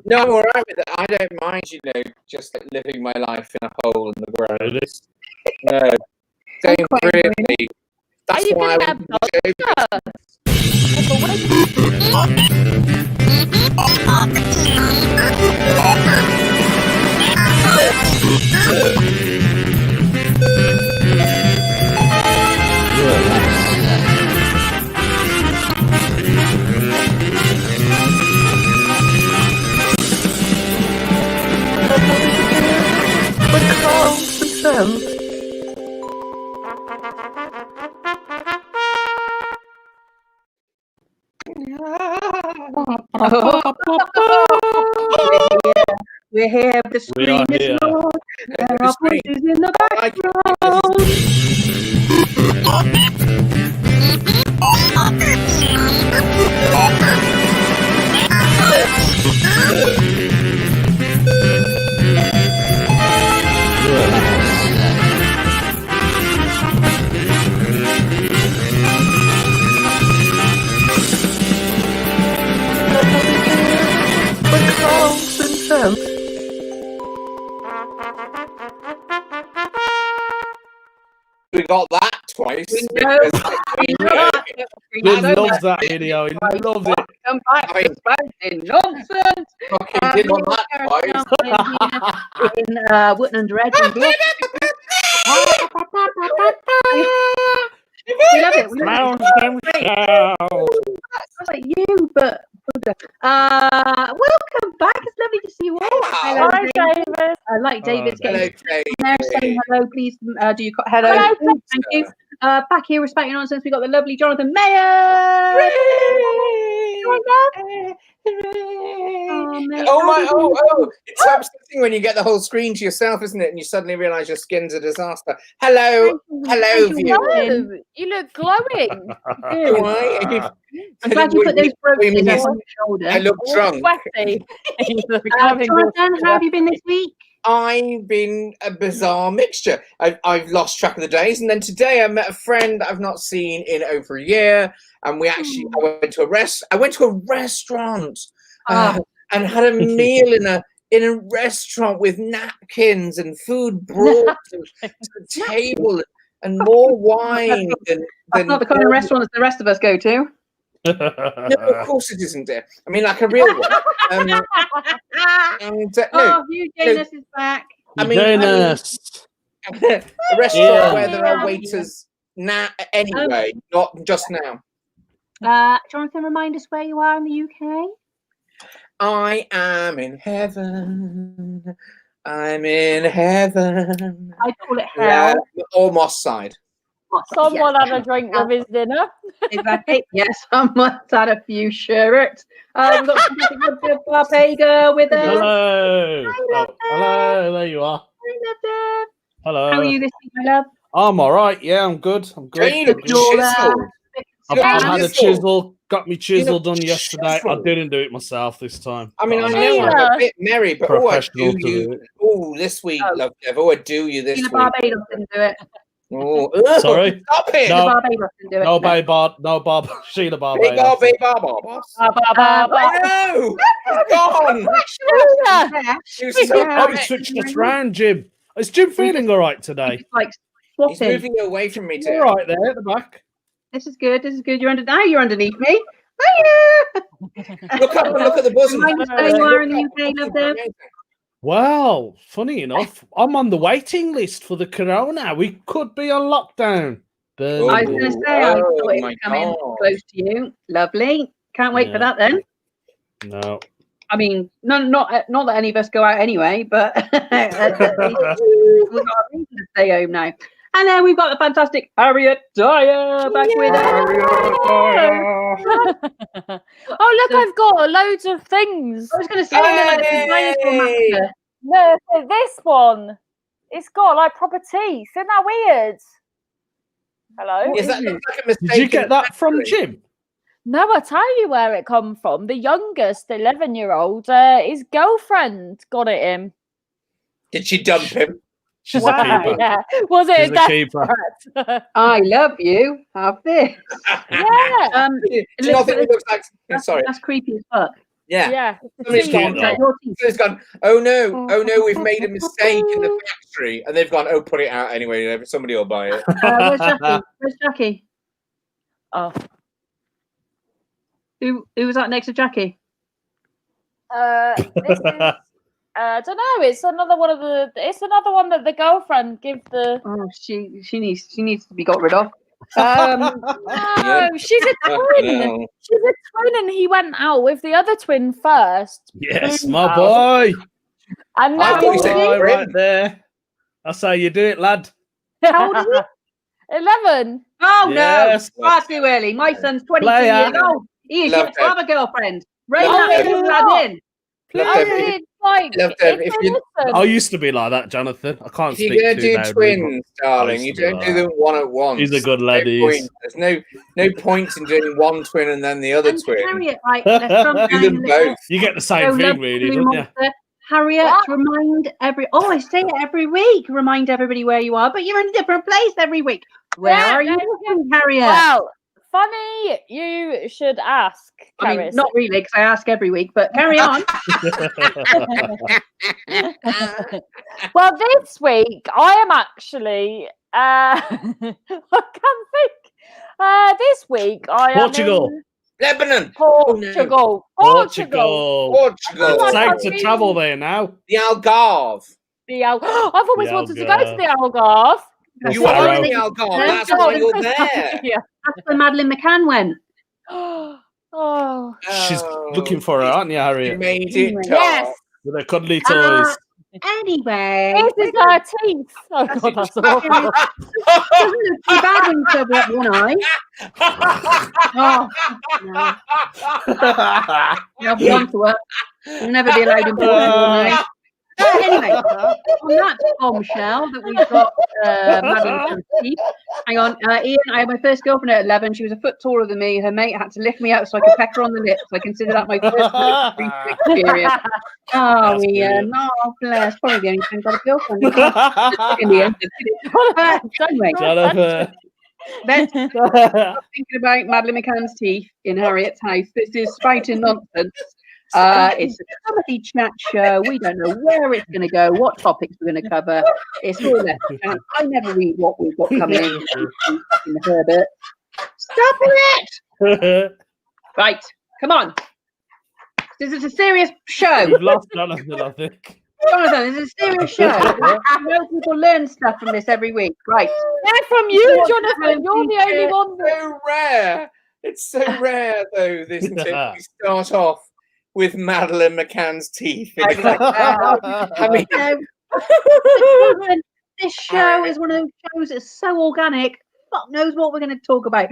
No, I'm all right with it. I don't mind, just like living my life in a hole in the ground. No, going brilliantly. That's why I wouldn't We're here, the screen is on, and our voices in the background. We got that twice. We loves that video. He loves it. Come back to Spouting nonsense. Fucking did want that twice. In Wootton under Edge and Gloucester. We love it. We love it. Sounds like you, but welcome back. It's lovely to see you all. Hello, Hi, David. Like David's getting Hello, there saying hello. Please do you hello. Thank you. Back here, respecting nonsense. We got the lovely Jonathan Mayer. Oh! It's so upsetting when you get the whole screen to yourself, isn't it? And you suddenly realise your skin's a disaster. Hello, viewer. You look glowing. Do I? I'm glad you put those brooches on your shoulder. I look drunk. Sweaty. Jonathan, how have you been this week? I've been a bizarre mixture. I've lost track of the days, and then today I met a friend that I've not seen in over a year, and I went to a restaurant and had a meal in a restaurant with napkins and food brought to the table and more wine than not the kind of restaurant that the rest of us go to. No, of course it isn't, dear. I mean, like a real one. Eugenius is back. I mean, a restaurant where there are waiters now, anyway, not just now. Jonathan, remind us where you are in the UK. I am in heaven. I'm in heaven. I call it hell. Or Moss side. Someone had a drink with his dinner. Exactly. Yes, someone's had a few shirts. We've got some Barbega with us. Hello. Hello, there you are. Hello. How are you this week, my love? I'm all right. Yeah, I'm good. I'm good. I've had a chisel. Got me chisel done yesterday. I didn't do it myself this time. I mean, I know I'm a bit merry, but this week, love devil, I do you this week. Barbados didn't do it. Oh, sorry. Stop it. No, Barbados didn't do it. Sheila Barbados. No, it's gone. He switched us round, Jim. Is Jim feeling all right today? He's moving away from me, too. All right there at the back. This is good. You're underneath me. Look up and look at the bosom. Where you are in the UK, love them. Well, funny enough, I'm on the waiting list for the corona. We could be on lockdown. But I was going to say, I thought it was coming close to you. Lovely. Can't wait for that then. No. I mean, not that any of us go out anyway, but we've got a reason to stay home now. And then we've got the fantastic Harriet Dyer back with us. Oh, look, I've got loads of things. I was going to say, look, this one. It's got like proper teeth. Isn't that weird? Hello? Is that like a mistake? Did you get that from Jim? No, I'll tell you where it come from. The youngest 11-year-old, his girlfriend got it in. Did she dump him? She's a keeper. Yeah. Was it She's a death keeper. threat? I love you. Have this. Yeah. Do you not think it looks like? Sorry. That's creepy as fuck. Yeah. Yeah. Somebody's Cute, gone. though. Somebody's gone. Oh no, we've made a mistake in the factory, and they've gone. Oh, put it out anyway. Somebody will buy it. Where's Jackie? Where's Jackie? Oh. Who was that next to Jackie? This is, I don't know. It's another one of the. It's another one that the girlfriend give the. Oh, she needs to be got rid of. No, she's a twin. She's a twin, and he went out with the other twin first. Yes, my boy. And I now thought you said Boy, twin. right there. That's how you do it, lad. How old is he? 11. Oh Yes. no, far too early. My son's 22 Player. years old. He is Love yet to have a girlfriend. Rein Love that it. little lad in. It's like Love them. it's If you- innocent. I used to be like that, Jonathan. I can't If speak you're gonna too do loudly, twins, darling, I you used to don't be do like them one at once. He's a good No lad, he is. point. There's no point in doing one twin and then the other And twin. Harriet, like, let's run Do down them a little- both. You get the same Go thing, love really, Blue don't you? Monster. Harriet, What? remind I say it every week. Remind everybody where you are, but you're in a different place every week. Where Yeah, are you, yeah. Harriet? Well, funny you should ask, I mean, Karis. not really, because I ask every week. But carry on. Well, this week I am actually. I can't think. This week I Portugal. am in Lebanon. Portugal. Portugal. Portugal. Oh, It's my safe God. to travel there now. The Algarve. I've always The wanted to go to Algarve. the Algarve. That's You are Pharaoh. in the Algarve. That's That's why you're there. Yeah. where Madeleine McCann went. Oh. She's Oh, looking for her, aren't you, You Harriet? made it. Yes. Tom. With her cuddly toys. Anyway, This is her teeth. Oh God, that's awful. doesn't look too bad when you cover up one eye. Oh, no. I'll be on to her. You'll never be allowed in Portugal now. Anyway, on that bombshell that we've got Madeleine McCann's teeth. Hang on, Ian, I had my first girlfriend at 11. She was a foot taller than me. Her mate had to lift me up so I could peck her on the lips. I consider that my first experience. Oh, That's Ian, brilliant. oh, bless. Probably the only time I've got a girlfriend. In the end. Anyway, Jonathan. let's stop thinking about Madeleine McCann's teeth in Harriet's house. This is Spouting Nonsense. It's a comedy chat show. We don't know where it's going to go, what topics we're going to cover. It's all left to chance. I never read what we've got coming in Herbert. Stop it! Right, come on. This is a serious show. We've lost Jonathan, I think. Jonathan, this is a serious show. I know people learn stuff from this every week. Right. Yeah, from you, Jonathan. You're the only one. So rare. It's so rare, though, this isn't it? We start off with Madeleine McCann's teeth. I mean, This show is one of those shows that's so organic. Fuck knows what we're going to talk about.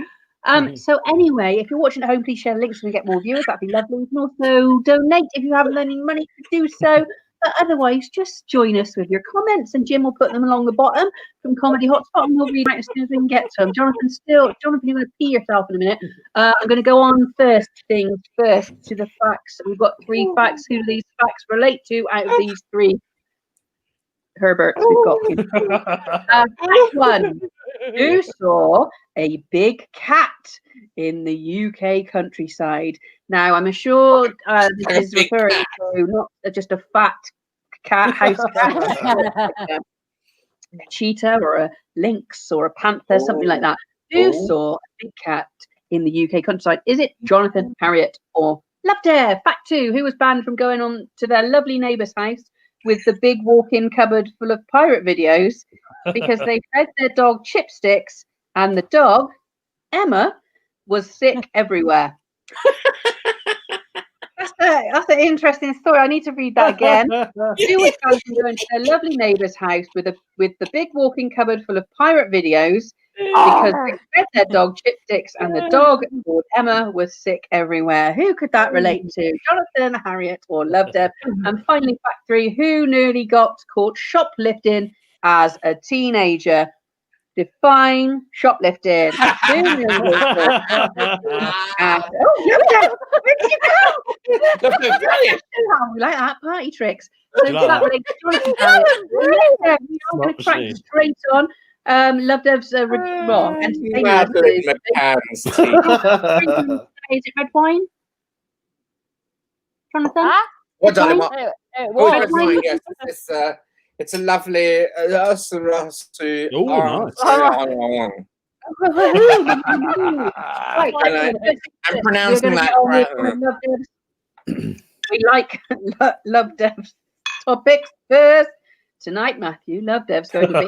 So anyway, if you're watching at home, please share links to get more viewers. That'd be lovely. You can also donate if you haven't any money to do so. But otherwise, just join us with your comments, and Jim will put them along the bottom from Comedy Hotspot, and we'll read out as soon as we can get to them. Jonathan, you're going to pee yourself in a minute. I'm going to go on first to the facts. We've got 3 facts. Who do these facts relate to out of these 3? Herberts we've got. Fact 1. Who saw a big cat in the UK countryside? Now, I'm sure this is referring to not just a fat cat, house cat, like a cheetah or a lynx or a panther, something like that. Who saw a big cat in the UK countryside? Is it Jonathan, Harriet, or Love Dare? Fact 2. Who was banned from going on to their lovely neighbour's house with the big walk-in cupboard full of pirate videos because they fed their dog chipsticks and the dog, Emma, was sick everywhere? That's an interesting story. I need to read that again. Who was banned from going to their lovely neighbour's house with the big walk-in cupboard full of pirate videos because they fed their dog chipsticks and the dog, called Emma, was sick everywhere? Who could that relate to? Jonathan, Harriet, or Love Deb? And finally, fact 3, who nearly got caught shoplifting as a teenager? Define shoplifting. Who nearly got caught? Oh, Love Deb! Where did you go? brilliant. We like that, party tricks. So that relates to I'm going to crack straight on. Love Dev's Madeline McCann's tea. Is it red wine? Jonathan? What, darling? Red wine, yes. It's a lovely. Oh, nice. Right, I'm pronouncing that correctly. We like Love Dev's topics first. Tonight, Matthew, Love Dev's going to be.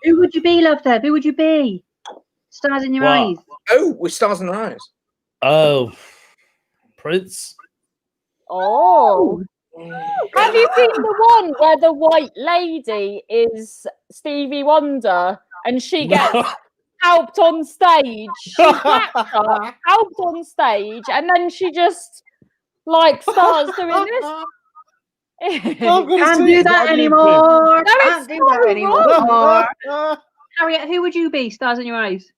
Who would you be, Love Dev? Who would you be? Stars in your eyes. Oh, with stars in our eyes. Oh, Prince. Oh. Have you seen the one where the white lady is Stevie Wonder and she gets helped on stage? She's helped on stage, and then she just like starts doing this. Can't do that anymore. Can't do that anymore. Harriet, who would you be? Stars in your eyes.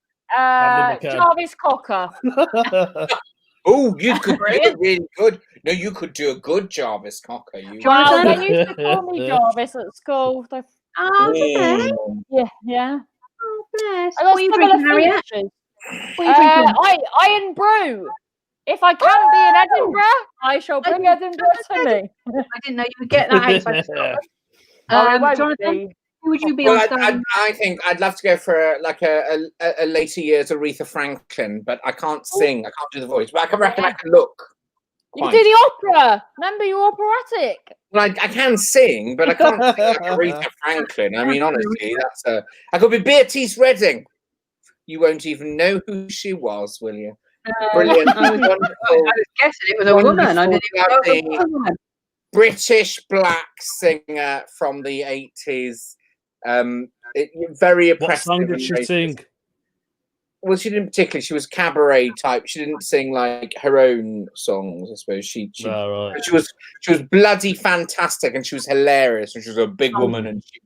Jarvis Cocker. Oh, you could do it really good. No, you could do a good Jarvis Cocker. Well, they used to call me Jarvis at school. Oh, okay. Yeah. Oh, bless. I got similar features. Iron Brew. If I can't be in Edinburgh, I shall bring Edinburgh to me. I didn't know you would get that outside Scotland. Jonathan, who would you be on stage? I think I'd love to go for a later years Aretha Franklin, but I can't sing. I can't do the voice, but I reckon I can look. You can do the opera. Remember, you're operatic. Well, I can sing, but I can't sing like Aretha Franklin. I mean, honestly, I could be Beatrice Redding. You won't even know who she was, will you? Brilliant. I was guessing it was a woman. I didn't even know it was a woman. British black singer from the 80s. Very oppressive. What song did she sing? Well, she didn't particularly. She was cabaret type. She didn't sing like her own songs. I suppose she was bloody fantastic, and she was hilarious, and she was a big woman, and she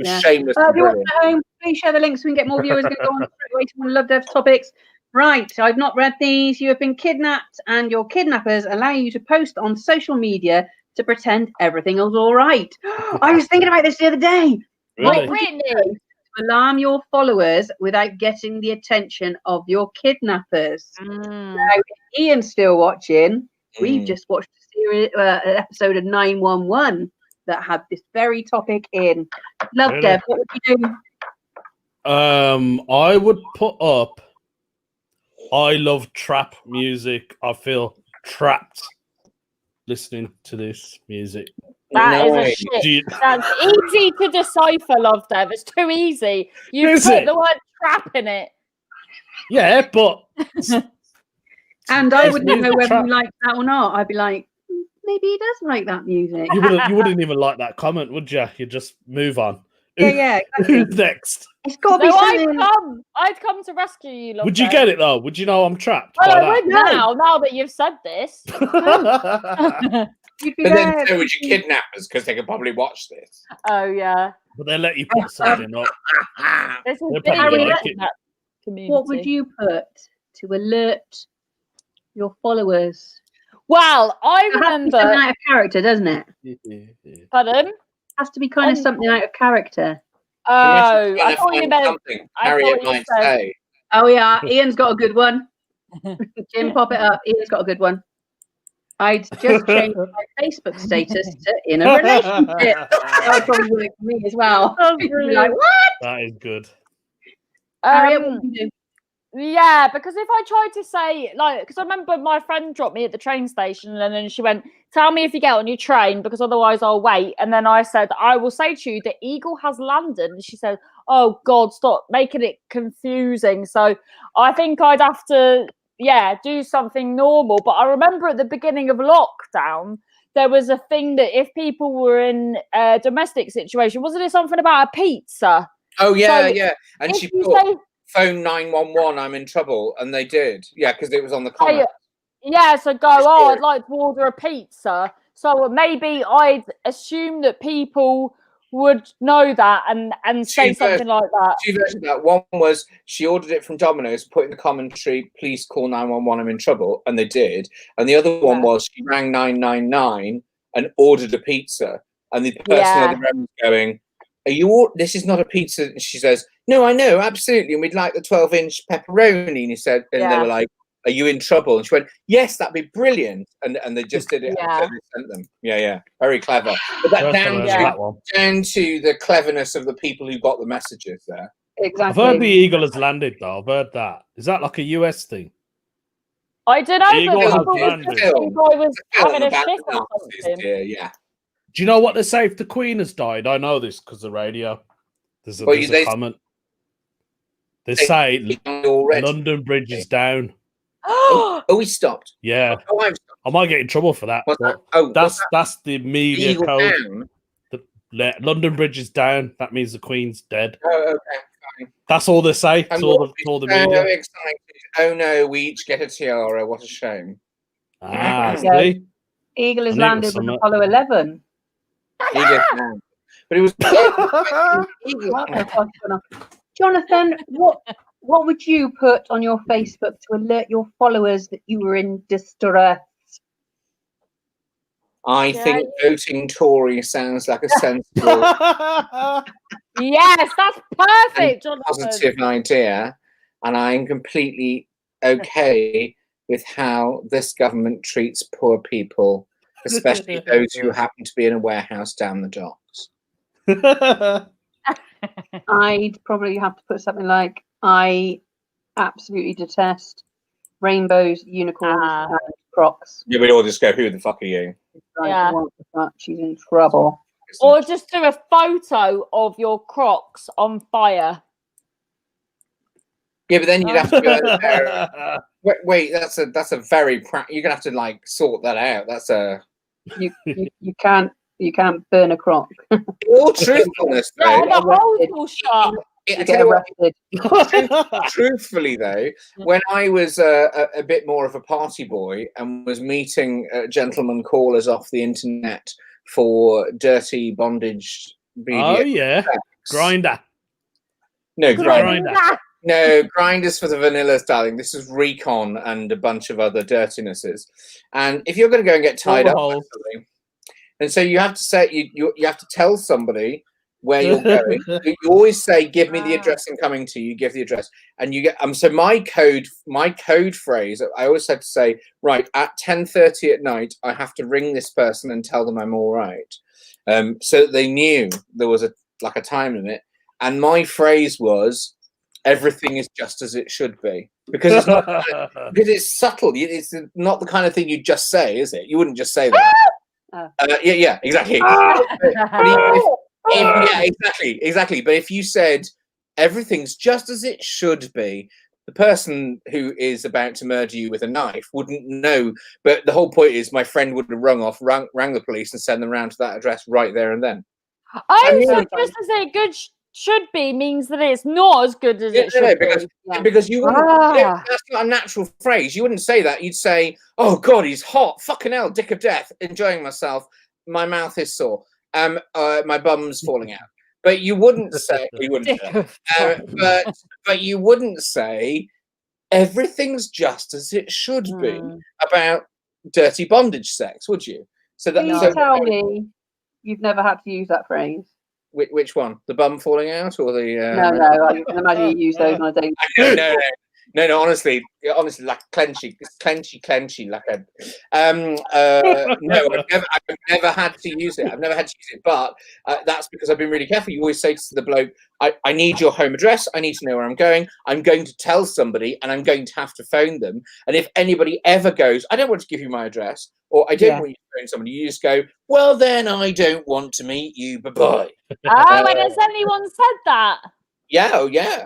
was shameless. If you want at home, please share the links so we can get more viewers. Going to go on straight away to one of Love Dev's topics. Right, I've not read these. You have been kidnapped, and your kidnappers allow you to post on social media to pretend everything is all right. I was thinking about this the other day. Really? To alarm your followers without getting the attention of your kidnappers. Now, if Ian's still watching, we've just watched an episode of 911 that had this very topic in. Love Dev, what would you do? I would put up I love trap music. I feel trapped listening to this music. That is a shit. That's easy to decipher, Love Dev. It's too easy. You put the word trap in it. Yeah, but and I wouldn't know whether you like that or not. I'd be like, maybe he does like that music. You wouldn't even like that comment, would you? You'd just move on. Yeah. Exactly. Who's next? It's got to be something. I'd come to rescue you, Love Would you Dev. get it though? Would you know I'm trapped? Well, I would now that you've said this. You'd be and then so would your kidnappers, because they could probably watch this. Oh yeah. But they let you put something up. This is what would you put to alert your followers? Well, I remember something out of character, doesn't it? Pardon? Has to be kind of something out of character. Oh, I thought you meant something Harriet might say. Oh yeah, Ian's got a good one. Jim, pop it up. Ian's got a good one. I'd just change my Facebook status to in a relationship. That would probably work for me as well. Like, what? That is good. Harriet, what would you do? Yeah, because if I tried to say, like, because I remember my friend dropped me at the train station and then she went, tell me if you get on your train because otherwise I'll wait. And then I said, I will say to you, the Eagle has landed. And she said, oh, God, stop making it confusing. So I think I'd have to, do something normal. But I remember at the beginning of lockdown, there was a thing that if people were in a domestic situation, wasn't it something about a pizza? Oh, yeah. And she put phone 911, I'm in trouble. And they did. Yeah, because it was on the comment. Yeah, so I'd like to order a pizza. So maybe I'd assume that people would know that and say something like that. Two versions of that. One was she ordered it from Domino's, put in the commentary, please call 911, I'm in trouble. And they did. And the other one was she rang 999 and ordered a pizza, and the person on the road was going, "Are you all? This is not a pizza." And she says, "No, I know, absolutely, and we'd like the 12-inch pepperoni." And he said, and they were like, "Are you in trouble?" And she went, "Yes, that'd be brilliant." And they just did it. Yeah. And they sent them. Yeah, very clever. But that down to the cleverness of the people who got the messages there. Exactly. I've heard the eagle has landed though. I've heard that. Is that like a US thing? I don't know, but people was having a shit or something. Yeah. Do you know what they say if the Queen has died? I know this because the radio. There's a comment. They say London Bridge is down. Oh, we stopped. Yeah. Oh, I might get in trouble for that. That's the media code. London Bridge is down. That means the Queen's dead. Oh, okay. Fine. That's all they say. It's all the media. Excited. Oh no, we each get a tiara. What a shame. See? Eagle has landed with Apollo 11. But it was Jonathan, what would you put on your Facebook to alert your followers that you were in distress? I think voting Tory sounds like a sensible, yes, that's perfect, Jonathan. positive idea, and I'm completely okay with how this government treats poor people, especially those who happen to be in a warehouse down the docks. I'd probably have to put something like, I absolutely detest rainbows, unicorns, and crocs. Yeah, we'd all just go, who the fuck are you? Yeah. She's in trouble. Or just do a photo of your Crocs on fire. Yeah, but then you'd have to go. Wait, that's a very you're gonna have to like sort that out. That's a you can't burn a croc. All truthfulness, though. Yeah, the holes will shut. Truthfully, though, when I was a bit more of a party boy and was meeting gentlemen callers off the internet for dirty bondage video. Oh yeah, Grinder. No, Grinder. No, Grinders for the vanillas, darling. This is Recon and a bunch of other dirtinesses. And if you're going to go and get tied up, and so you have to say you have to tell somebody where you're going. You always say, "Give me the address. I'm coming to you." Give the address, and you get. So my code phrase. I always had to say, right at 10:30 at night, I have to ring this person and tell them I'm all right. So they knew there was a time limit, and my phrase was, "Everything is just as it should be," because it's not because it's subtle. It's not the kind of thing you just say, is it? You wouldn't just say that. Yeah, exactly. Yeah, exactly. But if you said everything's just as it should be, the person who is about to murder you with a knife wouldn't know. But the whole point is, my friend would have rang the police and send them round to that address right there and then. Oh, so just as it should be means that it's not as good as it should be. Because you wouldn't. That's not a natural phrase. You wouldn't say that. You'd say, "Oh God, he's hot. Fucking hell, dick of death. Enjoying myself. My mouth is sore. My bum's falling out." But you wouldn't say. But you wouldn't say everything's just as it should be about dirty bondage sex, would you? So that. Can you tell me you've never had to use that phrase? Which one? The bum falling out or the? No. I can imagine you use those on a daily. No. Honestly, like clenchy, like a. No, I've never had to use it. But that's because I've been really careful. You always say to the bloke, I need your home address. I need to know where I'm going. I'm going to tell somebody, and I'm going to have to phone them. And if anybody ever goes, I don't want to give you my address, or I don't want you to phone somebody, you just go, well, then I don't want to meet you. Bye bye. Oh, and has anyone said that? Yeah, oh yeah.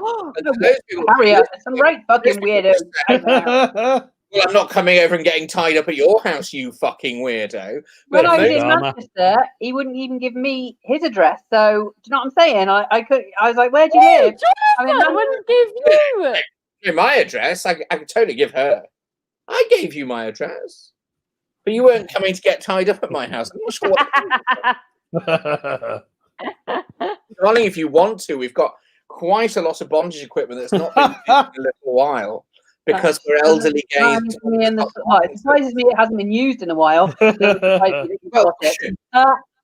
Harriet, some right fucking weirdo. Well, I'm not coming over and getting tied up at your house, you fucking weirdo. When I was in Manchester, he wouldn't even give me his address. So, do you know what I'm saying? I was like, "Where do you live?" I wouldn't give you my address. I could totally give her. I gave you my address, but you weren't coming to get tied up at my house. I'm not sure what. Darling, if you want to, we've got quite a lot of bondage equipment that's not been used in a little while. because we're elderly gays. It surprises me it hasn't been used in a while.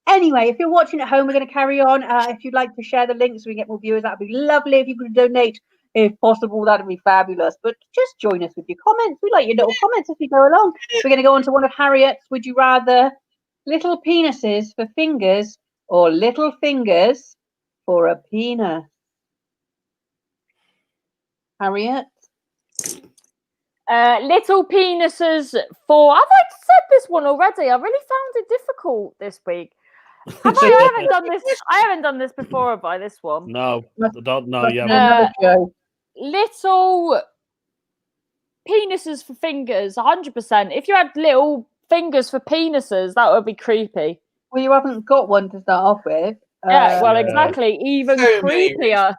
Anyway, if you're watching at home, we're going to carry on. If you'd like to share the link so we get more viewers, that would be lovely. If you could donate, if possible, that would be fabulous. But just join us with your comments. We like your little comments as we go along. We're going to go on to one of Harriet's. Would you rather little penises for fingers or little fingers for a penis? Harriet? Little penises for... Have I said this one already? I really found it difficult this week. I haven't done this. I haven't done this before, have I? This one? No, I don't know. Yeah. Little penises for fingers, 100%. If you had little fingers for penises, that would be creepy. Well, you haven't got one to start off with. Yeah, well, exactly. Even creepier.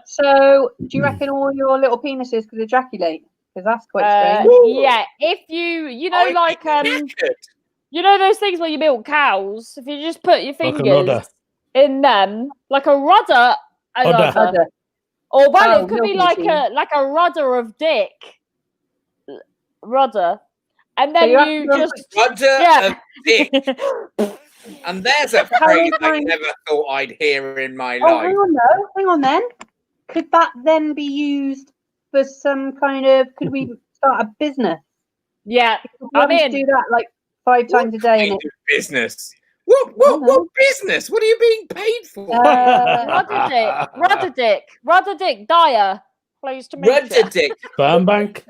So, do you reckon all your little penises could ejaculate? Because that's quite strange. Yeah, if you know, like you know those things where you milk cows. If you just put your fingers in them, like a rudder, or well, it could be like a rudder of dick, and then so you just rudder of dick. And there's a phrase I never thought I'd hear in my life. Hang on then. Could that then be used for some kind of? Could we start a business? Yeah, I mean, do that like 5 times a day. Kind of business. What business? What are you being paid for? Rudder dick, Dyer. Pleased to meet you. Rudder dick. Sperm bank.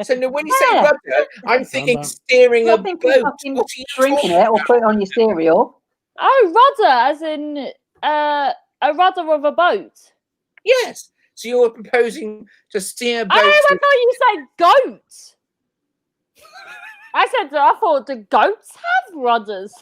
So no, when you say rudder, I'm thinking steering a boat. Drinking it or put it on your cereal. Oh, rudder, as in a rudder of a boat. Yes. So you're proposing to steer boats. I thought you said goats. I thought the goats have rudders.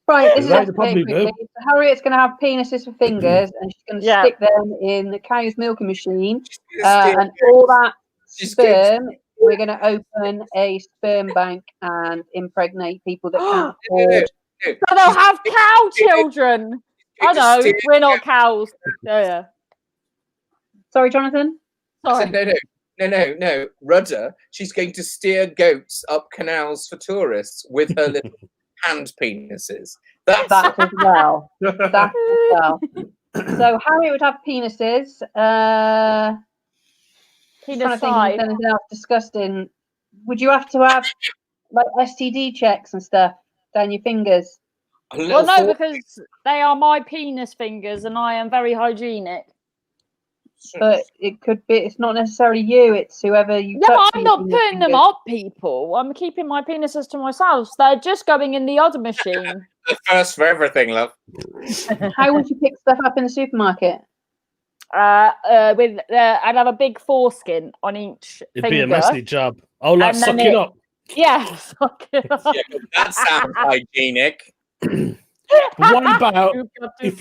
Right, this is probably Harriet's going to have penises for fingers, and she's going to stick them in the cow's milking machine, and all that sperm. We're going to open a sperm bank and impregnate people that can't afford. So they'll have cow children. I know, we're not cows. Yeah. Sorry, Jonathan? Sorry. No. Rudder, she's going to steer goats up canals for tourists with her little hand penises. That's as well. So Harriet would have penises. Penis side. Anything else disgusting? Would you have to have like STD checks and stuff down your fingers? Well, no, because they are my penis fingers, and I am very hygienic. But it could be. It's not necessarily you. It's whoever you. No, I'm not putting them up, people. I'm keeping my penises to myself. They're just going in the other machine. The first for everything, love. How would you pick stuff up in the supermarket? I'd have a big foreskin on each It'd finger. be a messy job. Oh, like suck it up. Yeah, suck it up. Yeah, that sounds hygienic. What about if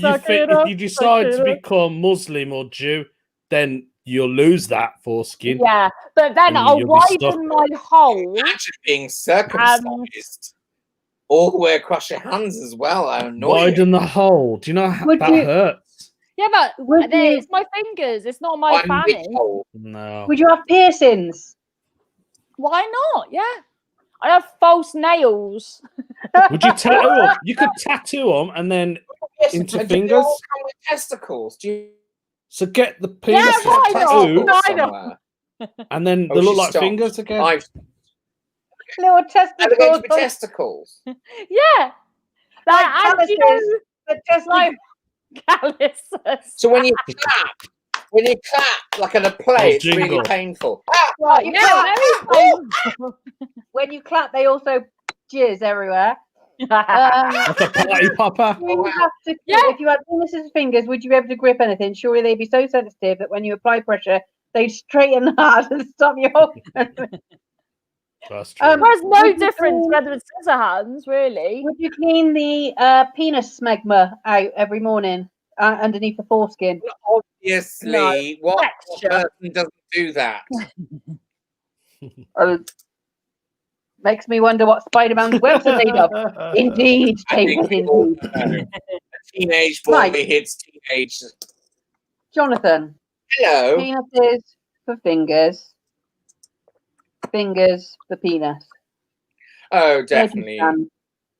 you decide to become Muslim or Jew, then you'll lose that foreskin. Yeah, but then I'll widen my hole. Imagine being circumcised all the way across your hands as well. Widen the hole. Do you know how that hurts? Yeah, but it's my fingers. It's not my fanny. No. Would you have piercings? Why not? Yeah. I have false nails. Would you tattoo them? You could tattoo them and then into fingers. With testicles. So get the penis tattoo, and then they look like fingers again. Little testicles. Testicles. Yeah. Like like calluses. So when you clap like in a play, it's really painful. Right, when you clap, they also jizz everywhere. Like a party popper. If you had penises fingers, would you be able to grip anything? Surely they'd be so sensitive that when you apply pressure, they'd straighten hard and stop you off. That's true. There's no difference whether it's scissor hands, really. Would you clean the penis smegma out every morning underneath the foreskin? Obviously, what person doesn't do that? Makes me wonder what Spider-Man's webs are made of. Indeed, David, indeed. A teenage boy hits teenage. Jonathan. Hello. Penises for fingers. Fingers for penis. Oh, definitely.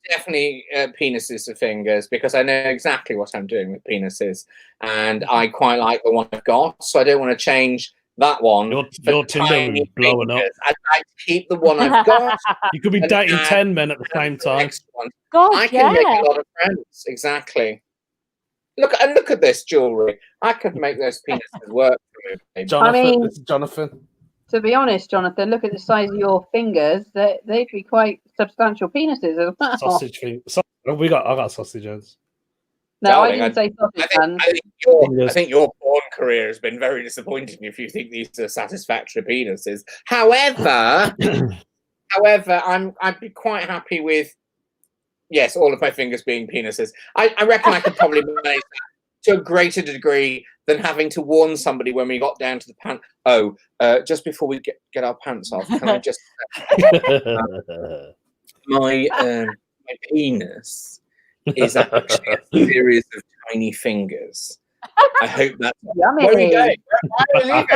Definitely penises for fingers, because I know exactly what I'm doing with penises, and I quite like the one I've got, so I don't want to change that one. Your Tinder is blowing up. I'd like to keep the one I've got. You could be dating 10 men at the same time. God, I can make a lot of friends. Exactly. Look at this jewelry. I could make those penises work for me. Jonathan, this is Jonathan. To be honest, Jonathan, look at the size of your fingers. They'd be quite substantial penises as well. Sausage fingers. I got sausage hands. No, Darling, I didn't say sausage hands. I think your porn career has been very disappointing if you think these are satisfactory penises. However, I'd be quite happy with, yes, all of my fingers being penises. I reckon I could probably manage that to a greater degree than having to warn somebody when we got down to the pants. Oh, just before we get our pants off, can I just my penis is actually a series of tiny fingers. I hope that's yummy. Where are we going? Why are we leaving?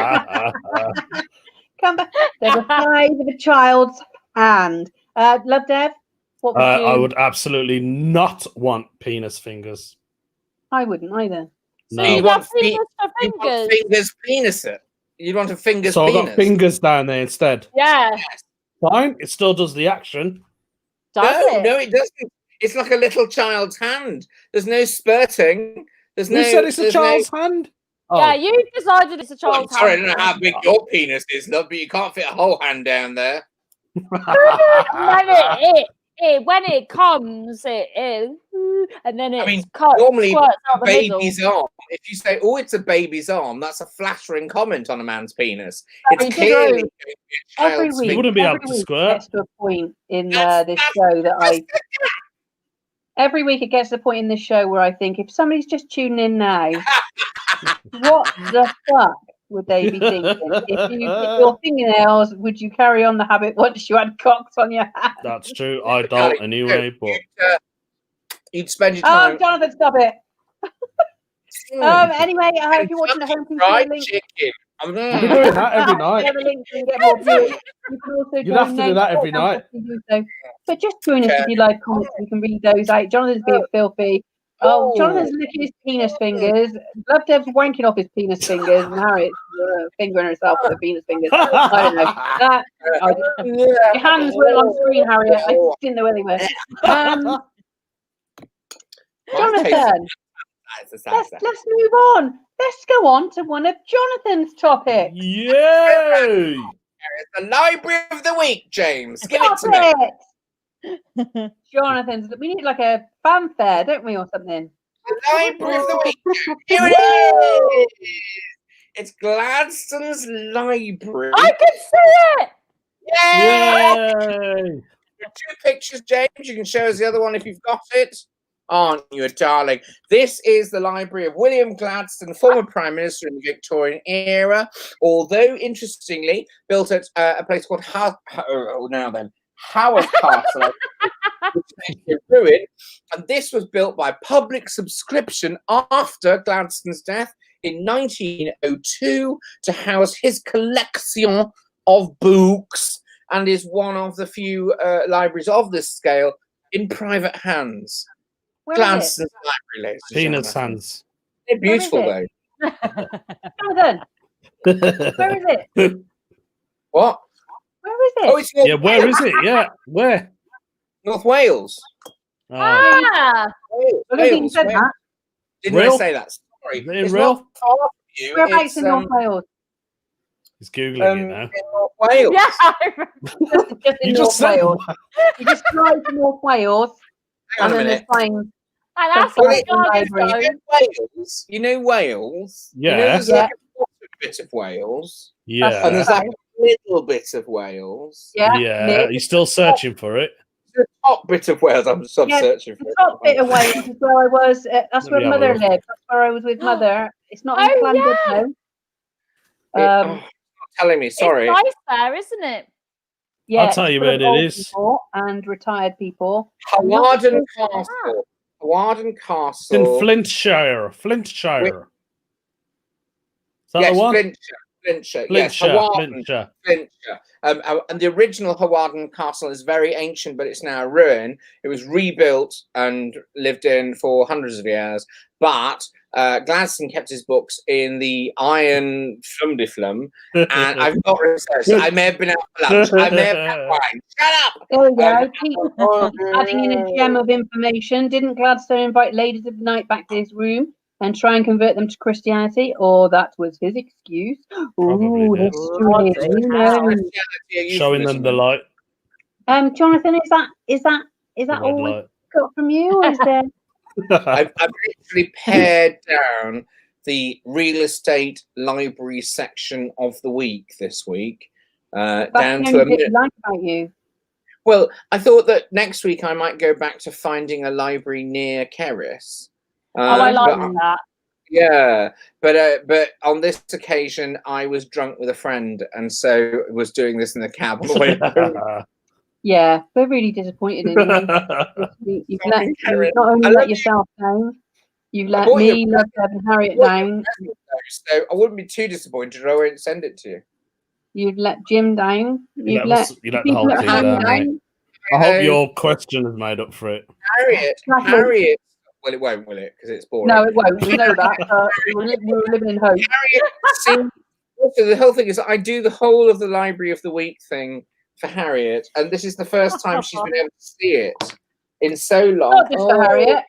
Come back. They're the size of a child's hand. Love Dev, what would you? I would absolutely not want penis fingers. I wouldn't either. No. So you want fingers for You want fingers penis it. You want a fingers so penis. I've got fingers down there instead. Yeah. Yes. Fine. It still does the action. No, it doesn't. It's like a little child's hand. There's no spurting. Who said it's a child's hand? Oh. Yeah, you decided it's a child's hand. Sorry, I don't know how big your penis is, love, but you can't fit a whole hand down there. When it comes, it is, and then it's normally squirts out the baby's middle. arm. If you say, "Oh, it's a baby's arm," that's a flattering comment on a man's penis. It's It's clearly every week. You wouldn't be able to squirt. Gets to a point in this show that every week it gets to a point in this show where I think, if somebody's just tuning in now, what the fuck would they be thinking? If your fingernails, would you carry on the habit once you had cocks on your hand? That's true. I don't anyway, but you'd spend your time. Oh, Jonathan, stop it. Anyway, I hope you're watching the home fried link. chicken. I'll be doing that every night. You'd have to do that every night. But just join us if you like comments. We can read those out. Jonathan's being filthy. Oh, Jonathan's licking his penis fingers. Love Dev's wanking off his penis fingers, and Harriet's fingering herself with her penis fingers. I don't know. Your hands weren't on screen, Harriet. I just didn't know where they were. Jonathan, let's move on. Let's go on to one of Jonathan's topics. Yay! The library of the week, James. Give it to me. Jonathan's. We need like a fanfare, don't we, or something? The library of the week. Here it is. It's Gladstone's library. I can see it. Yay! 2 pictures, James. You can show us the other one if you've got it. Aren't you a darling? This is the library of William Gladstone, former Prime Minister in the Victorian era, although, interestingly, built at a place called Howard Castle, which is ruined. And this was built by public subscription after Gladstone's death in 1902 to house his collection of books, and is one of the few libraries of this scale in private hands. Gladstone's library, ladies and Penis gentlemen. hands. They're beautiful, though. Jonathan, where is it? What? Where is it? Oh, it's North Wales. Where is it? Yeah, where? North Wales. Ah, I don't think you said that. Didn't I say that? Sorry. Is it in It's real? not far from you. Whereabouts in North Wales? He's googling it now. In North Wales. yeah. Just in You North just said Wales. You just drive to North Wales, Hang on and a then minute. there's signs. And that's Well, what it's Gladstone. You know Wales? Yeah. You know there's like a bit of Wales. And Yeah. there's like a little bit of Wales. Yeah. Yeah. Nick. You're still searching for it. The top bit of Wales, I'm searching for. The top bit of Wales is where I was. That's where Let me have a Mother look. lived. That's where I was with Mother. It's not in Oh, London, yeah. no. Not telling me, sorry. It's nice there, isn't it? Yeah, I'll tell you it's full where of it old is. people and retired people. Hawarden Castle. Hawarden It's in Castle. Flintshire. Flintshire. that the one? Flintshire. Yes, Hawarden. Flintshire. And the original Hawarden castle is very ancient, but it's now a ruin. It was rebuilt and lived in for hundreds of years. But Gladstone kept his books in the iron flum, and I've not researched. I may have been out for lunch. I may have had wine. Shut up! There we go. Keep adding in a gem of information. Didn't Gladstone invite ladies of the night back to his room and try and convert them to Christianity, or that was his excuse? Ooh, history. Who knows? Showing them the light. Jonathan, is that all we got from you, or is there? I've literally pared down the real estate library section of the week this week down to a minute. Like about you. Well, I thought that next week I might go back to finding a library near Kerris. I like that. Yeah, but on this occasion I was drunk with a friend, and so was doing this in the cab on the way home. Yeah, we're really disappointed in you. You've not only let yourself down, you've let me, Love Deb, and Harriet down. So I wouldn't be too disappointed. I won't send it to you. You've let Jim down. You let the whole team down. I hope your question has made up for it. Harriet. Well, it won't, will it? Because it's boring. No, it won't. We know that. We're living in hope. Harriet, also, the whole thing is I do the whole of the Library of the Week thing for Harriet, and this is the first time she's been able to see it in so long. Not just for Harriet.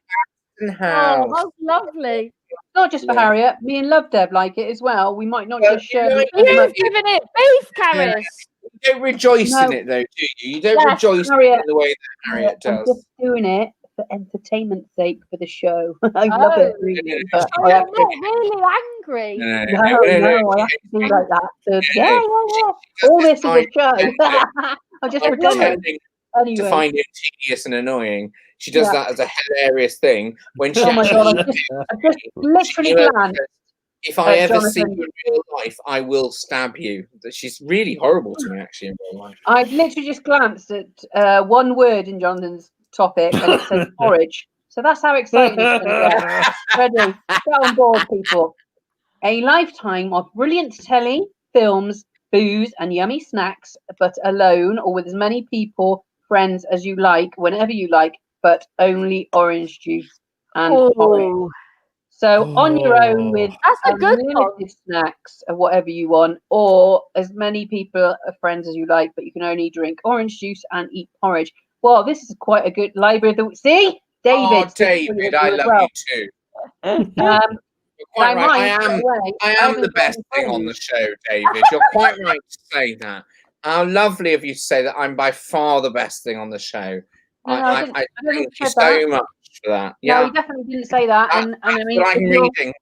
Oh, that's lovely. Not just for Harriet. Me and Love Deb like it as well. We might not just share. You've given it beef, Caris. You don't rejoice in it, though, do you? You don't rejoice in the way that Harriet does. I'm just doing it for entertainment's sake for the show. I love it. Really, but I'm not really angry. No, I have to be like that. So, yeah. All this is a show. I'm just pretending to find it tedious and annoying. She does that as a hilarious thing when she. Oh my god! I just literally glanced. If I ever see you in real life, I will stab you. She's really horrible to me, actually, in real life. I've literally just glanced at one word in Jonathan's topic, and it says porridge. So that's how exciting it's going to get. Ready? Get on board, people. A lifetime of brilliant telly, films, booze, and yummy snacks, but alone or with as many people, friends as you like, whenever you like, but only orange juice and porridge. So on your own with unlimited snacks or whatever you want, or as many people, friends as you like, but you can only drink orange juice and eat porridge. Well, this is quite a good library. See, David. Oh, David, I love you too. Quite right. I am the best thing on the show, David. You're quite right to say that. How lovely of you to say that I'm by far the best thing on the show. I thank you so much for that. Yeah, no, he definitely didn't say that. And I mean, I'm reading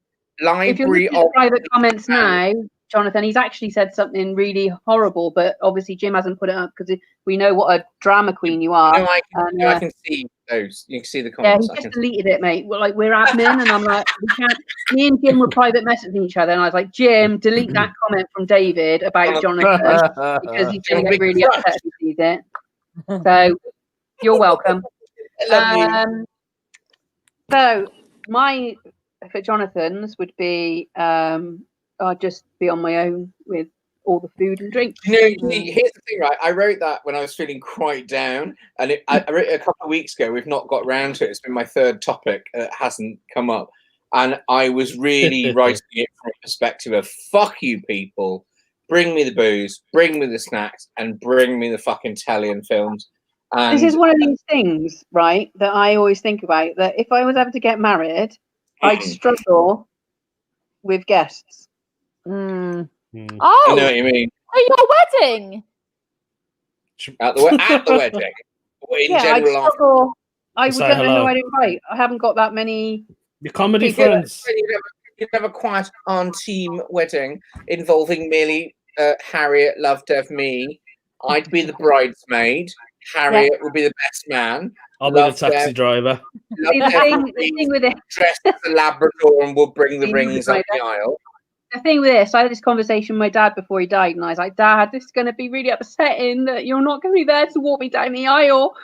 Library of private comments now, Jonathan, he's actually said something really horrible, but obviously Jim hasn't put it up because we know what a drama queen you are. No, I can see those. You can see the comments. Yeah, he just deleted it, mate. We're admin, and I'm like, we can't. Me and Jim were private messaging each other, and I was like, Jim, delete that comment from David about Jonathan because he's going to get really upset if he sees it. So you're welcome. So my for Jonathan's would be I'd just be on my own with all the food and drink. Here's the thing, right? I wrote that when I was feeling quite down, and I wrote it a couple of weeks ago. We've not got round to it. It's been my third topic. It hasn't come up, and I was really writing it from a perspective of fuck you, people. Bring me the booze, bring me the snacks, and bring me the fucking telly and films. And this is one of these things, right, that I always think about, that if I was ever to get married, I'd struggle with guests. Oh, I know what you mean. At your wedding? At the wedding? In general, I'd struggle. I don't know who I'd invite. I haven't got that many. Your comedy friends. You'd have a quiet on-team wedding involving merely Harriet, Love Dev, me. I'd be the bridesmaid. Harriet will be the best man. I'll be the taxi driver. The thing with it, dressed as a Labrador, and we'll bring the rings up the aisle. The thing with this, I had this conversation with my dad before he died, and I was like, Dad, this is going to be really upsetting that you're not going to be there to walk me down the aisle.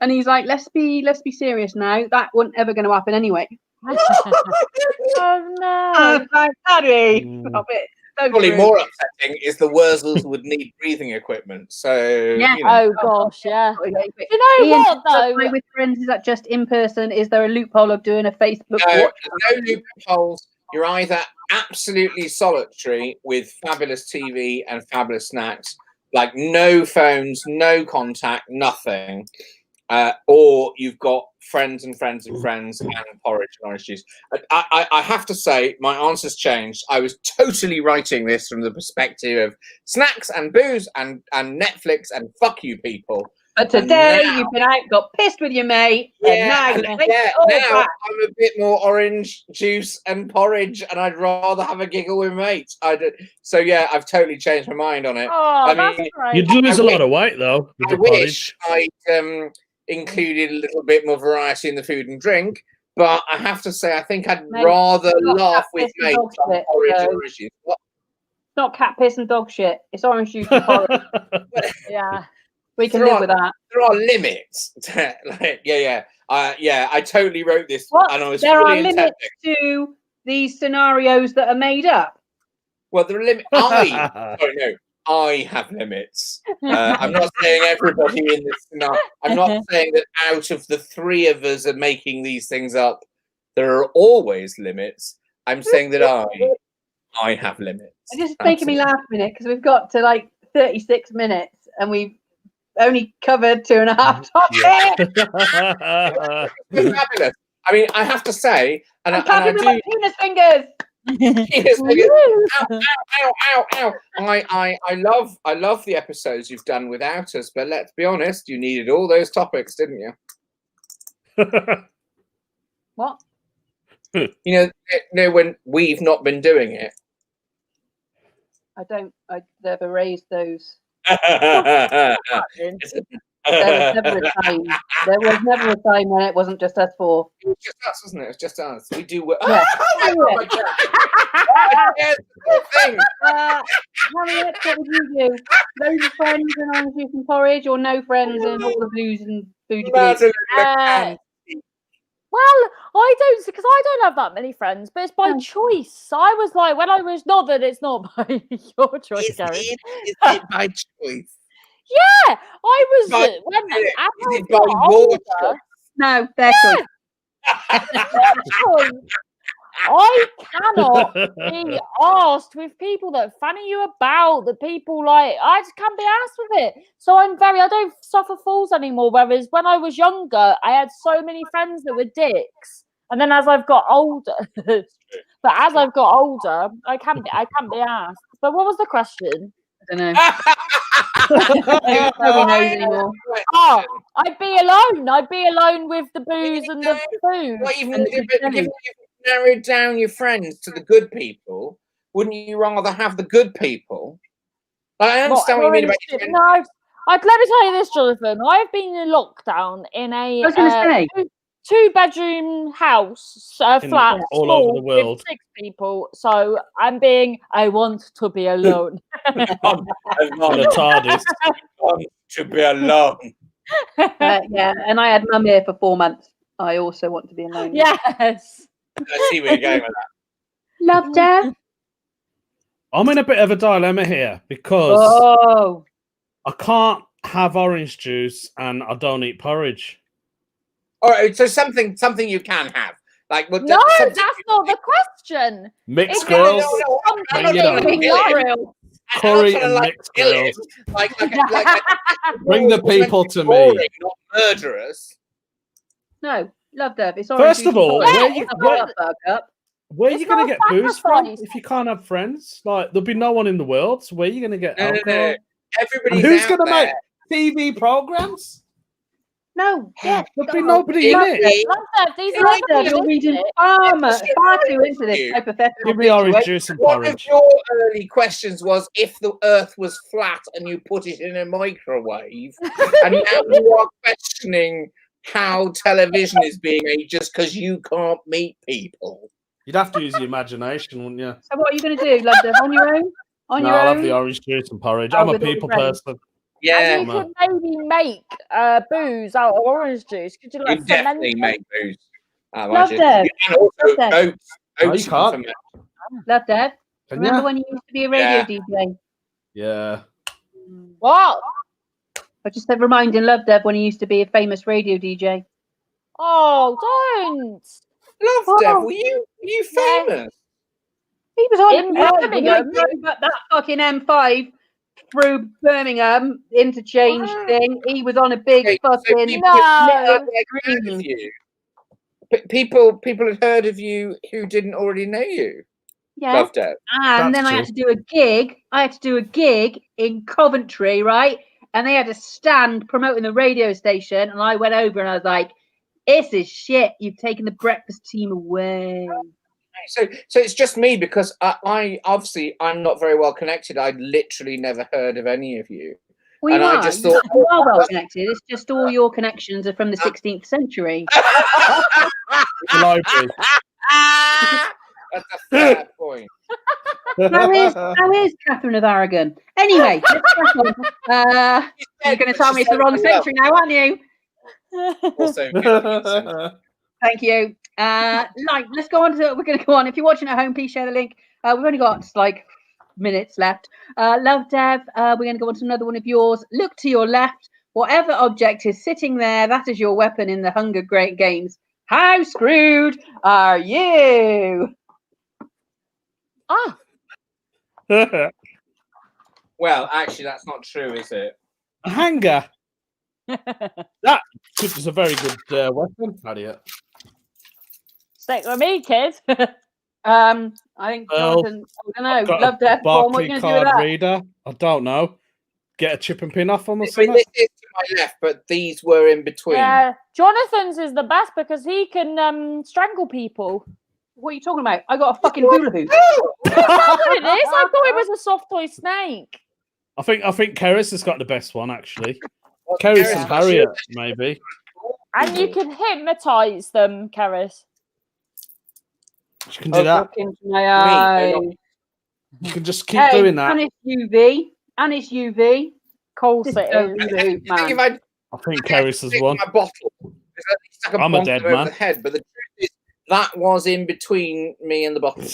And he's like, let's be serious now. That wasn't ever going to happen anyway. Oh no, Daddy, stop it. Probably more upsetting is the Wurzels would need breathing equipment. So Yeah. you know. Oh gosh, yeah. You You know what though? With friends, is that just in person? Is there a loophole of doing a Facebook No, watch? no loopholes. You're either absolutely solitary with fabulous TV and fabulous snacks, like no phones, no contact, nothing, or you've got friends and friends and friends and porridge and orange juice. I have to say, my answer's changed. I was totally writing this from the perspective of snacks and booze and Netflix and fuck you people. But today you've been out, got pissed with your mate, and now now I'm a bit more orange juice and porridge, and I'd rather have a giggle with mates. So yeah, I've totally changed my mind on it. Oh, I that's mean, great. You'd lose a lot of weight though with I the wish porridge. I'd included a little bit more variety in the food and drink, but I have to say, I think I'd rather laugh with mates on porridge and orange juice. What? It's not cat piss and dog shit. It's orange juice and porridge. Yeah. We can live with that. There are limits. I totally wrote this, and I was there fully are limits to these scenarios that are made up. Well, there are limits. I have limits. I'm not saying everybody in this scenario. I'm not saying that out of the three of us are making these things up, there are always limits. I'm saying that I have limits. It's just making me laugh a minute because we've got to like 36 minutes and we've only covered 2.5 topics. Fabulous. I mean, I have to say, and I do. My penis fingers. Penis fingers. Ow! I love the episodes you've done without us, but let's be honest, you needed all those topics, didn't you? What? You know when we've not been doing it. I never raised those. There There was never a time when it wasn't just us four. It was just us, wasn't it? It was just us. We do work. Yeah. Oh my God. Harriet, what would you do? Loads of friends and orange juice and porridge, or no friends and all the booze and food you can eat? Well, I don't, because I don't have that many friends, but it's by choice. I was like, when I was not that it's not by your choice, Gary. Is it by choice? Yeah, I was is it by your choice? No, their choice. I cannot be asked with people that fanny you about, the people like, I just can't be asked with it. So I don't suffer fools anymore. Whereas when I was younger, I had so many friends that were dicks. And then as I've got older, I can't be asked. But what was the question? I don't know. Nobody knows anymore. Oh, I'd be alone. I'd be alone with the booze and the food. Well, even if you narrowed down your friends to the good people, wouldn't you rather have the good people? Like, I understand what you mean about your friends. No, let me tell you this, Jonathan. I've been in lockdown in a 2-bedroom house, flat, all over the world, with 6 people. So I want to be alone. I'm not a TARDIS. I want to be alone. Yeah, and I had mum here for 4 months. I also want to be alone. Yes. I see where you're going with that. Love, Dad. I'm in a bit of a dilemma here because I can't have orange juice and I don't eat porridge. All right, so something you can have. Like, well, no, that's not the question. Mixed grills. Curry and mixed grills. Like, bring the people to me. Not murderers. No, love, Dev. It's first of all, where are you not going to get booze from sacrifice. if you can't have friends? Like, there'll be no one in the world. So where are you going to get alcohol? No. Everybody's who's going to make TV programs? No, yeah, there'll be nobody in it. You're reading far too into this hypothetical. Give me orange juice and One porridge. of your early questions was if the Earth was flat and you put it in a microwave, and now you are questioning how television is being made just because you can't meet people. You'd have to use your imagination, wouldn't you? So what are you going to do, love, Dev? On your own? I'll have the orange juice and porridge. I'm a people person. Yeah, and you could maybe make booze out of orange juice. Could you like definitely make booze? Love, Dev. And also oats. You can't. Love, Dev. Remember when you used to be a radio DJ? Yeah. What? I just said reminding Love Dev when he used to be a famous radio DJ. Oh, don't. Love Dev, were you famous? He was on In Birmingham. that fucking M5 through Birmingham interchange thing. He was on a big fucking screen. People had heard of you who didn't already know you. Yeah. Love Dev. And then I had to do a gig. I had to do a gig in Coventry, right? And they had a stand promoting the radio station. And I went over and I was like, this is shit. You've taken the breakfast team away. So it's just me because I obviously I'm not very well connected. I'd literally never heard of any of you. Well, and I just thought you are well connected. It's just all your connections are from the 16th century. That's a fair point. How is Catherine of Aragon? Anyway, you're going to tell me it's the wrong century now, aren't you? Also, thank you. Let's go on to. We're going to go on. If you're watching at home, please share the link. We've only got like minutes left. Love Dev. We're going to go on to another one of yours. Look to your left. Whatever object is sitting there, that is your weapon in the Hunger Games. How screwed are you? Ah. Well, actually, that's not true, is it? A hanger. That was a very good weapon, Harriet. Stick with me, kid. I think Jonathan. I don't know. Love Death. What you card do reader. I don't know. Get a chip and pin off them or something. This is to my left, but these were in between. Yeah, Jonathan's is the best because he can strangle people. What are you talking about? I got a fucking hula hoop. That's what it is. I thought it was a soft toy snake. I think Keris has got the best one actually. Keris and Harriet, maybe. And you can hypnotise them, Keris. You can do that. Into my eyes. You can just keep doing that. And it's UV. Cold City. I think Keris has won. My bottle. I'm a dead man. The head, but the truth is, that was in between me and the bottle.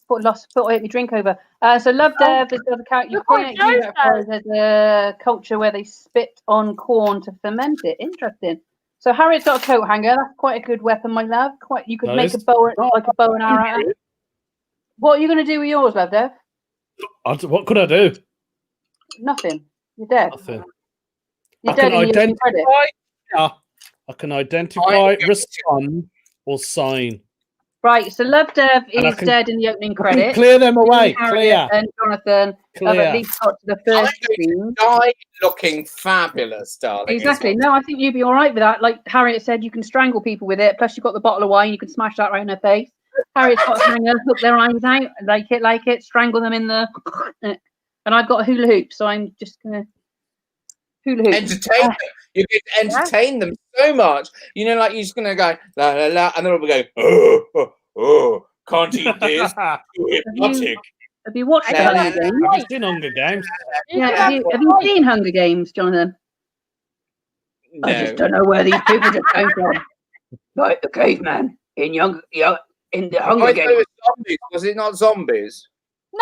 Thought I hit my drink over. So Love Dev is the other character. You point out there's a culture where they spit on corn to ferment it. Interesting. So Harriet's got a coat hanger. That's quite a good weapon, my love. You could make a bow and arrow. What are you going to do with yours, Love Dev? What could I do? Nothing. You're dead. Nothing. You're dead. I can identify, respond, or sign. Right, so Love Dev is dead in the opening credits. Clear them away. Clear. And Jonathan have at least got to the first scene. Die looking fabulous, darling. Exactly. No, I think you'd be all right with that. Like Harriet said, you can strangle people with it. Plus, you've got the bottle of wine. You can smash that right in their face. Harriet's got a hanger, hook their eyes out, like it, strangle them in the. And I've got a hula hoop, so I'm just gonna hula hoop. Entertain them. You can entertain them so much. You know, like you're just gonna go la la la, and then we'll go oh, can't eat this. Hypnotic. Have you watched the Hunger Games? Have you seen Hunger Games? Yeah. Have you seen Hunger Games, Jonathan? No. I just don't know where these people just came from. Like the caveman in the Hunger Games. It was zombies. Was it not zombies?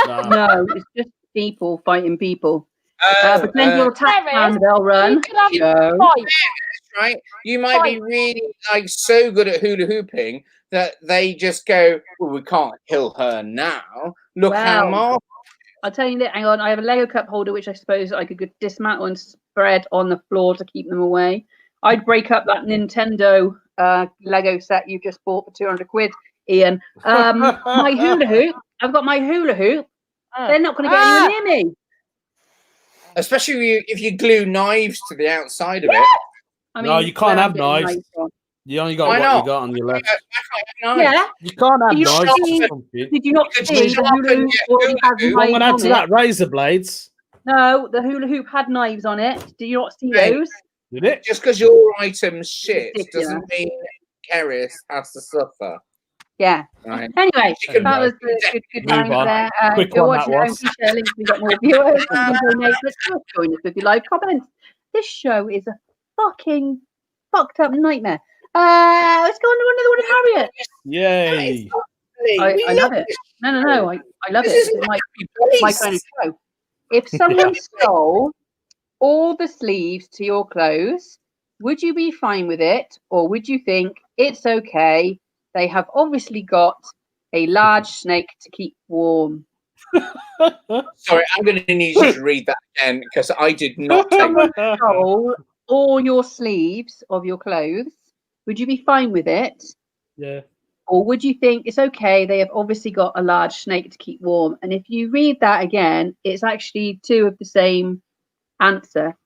No, it's just people fighting people. Pretend you're attacked and they'll run. Right? You might be really so good at hula hooping that they just go, well, we can't kill her now. Look how marvelous. I'll tell you that. Hang on, I have a Lego cup holder which I suppose I could dismantle and spread on the floor to keep them away. I'd break up that Nintendo Lego set you just bought for 200 quid, Ian. My hula hoop. I've got my hula hoop. They're not going to get anywhere near me. Especially if you glue knives to the outside of it. I mean, no, you can't have knives. You only got what you got on your left. Yeah. You can't have knives. Did you not see the hula hoop has knives on it? To that razor blades. No, the hula hoop had knives on it. Do you not see those? Did it? Just because your item's shit doesn't mean Keris has to suffer. Yeah. Right. Anyway, that was a good round there. If you're watching home, please share links. We've got more viewers. Let's join us with your live comments. This show is a fucking fucked up nightmare. Let's go on to another one of Harriet. Yay. I love it. No. I love it. This is my kind of show. If someone stole all the sleeves to your clothes, would you be fine with it, or would you think it's okay? They have obviously got a large snake to keep warm. Sorry, I'm going to need you to read that again because I did not take Someone stole all your sleeves of your clothes. Would you be fine with it? Yeah. Or would you think it's okay? They have obviously got a large snake to keep warm. And if you read that again, it's actually two of the same answer.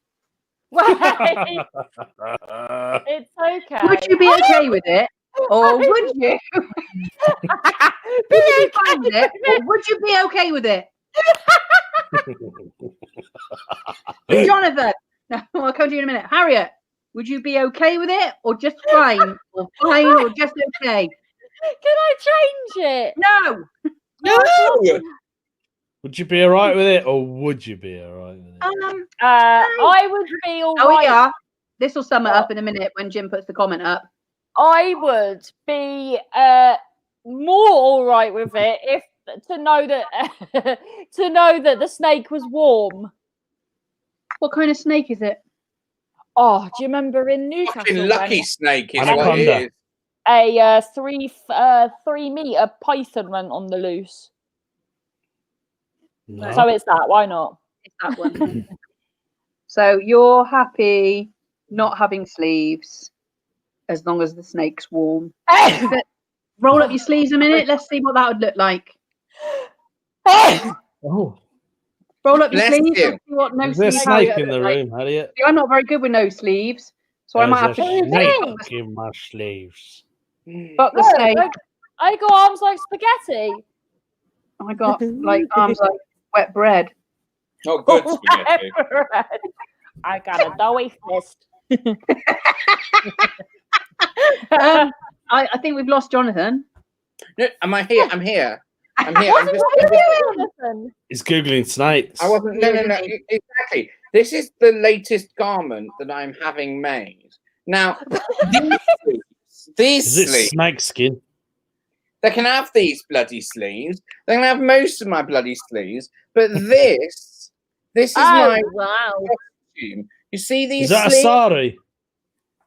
It's okay. Would you be okay with it? Or would you? Would you be fine with it? Or would you be okay with it? Jonathan, no, I'll come to you in a minute. Harriet, would you be okay with it? Or just fine? Or fine or just okay? Can I change it? No. No. Would you be all right with it, or would you be all right with it? I would be all right. Yeah. This will sum it up in a minute when Jim puts the comment up. I would be more all right with it if to know that the snake was warm. What kind of snake is it? Oh, do you remember in Newcastle? Fucking lucky snake is Anaconda. what it is. A 3 meter python went on the loose. No. So it's that. Why not? It's that one. So you're happy not having sleeves as long as the snake's warm. Roll up your sleeves a minute. Let's see what that would look like. Oh. Roll up your Bless sleeves. you. Let's see what no Is there a sleeves snake are in the like. room, Harriet? See, I'm not very good with no sleeves, so I might have to snake in my sleeves. fuck the snake. I got arms like spaghetti. I got like arms like wet bread. Oh, good spaghetti. I got a doughy fist. I think we've lost Jonathan. No, am I here? I'm here. I'm here. What are you doing, Jonathan? He's googling snakes. I wasn't. No. Exactly. This is the latest garment that I'm having made. Now, these Is it sleeves. snake skin? They can have these bloody sleeves. They can have most of my bloody sleeves. But this is my wow. costume. You see these Is that a sleeves? sari?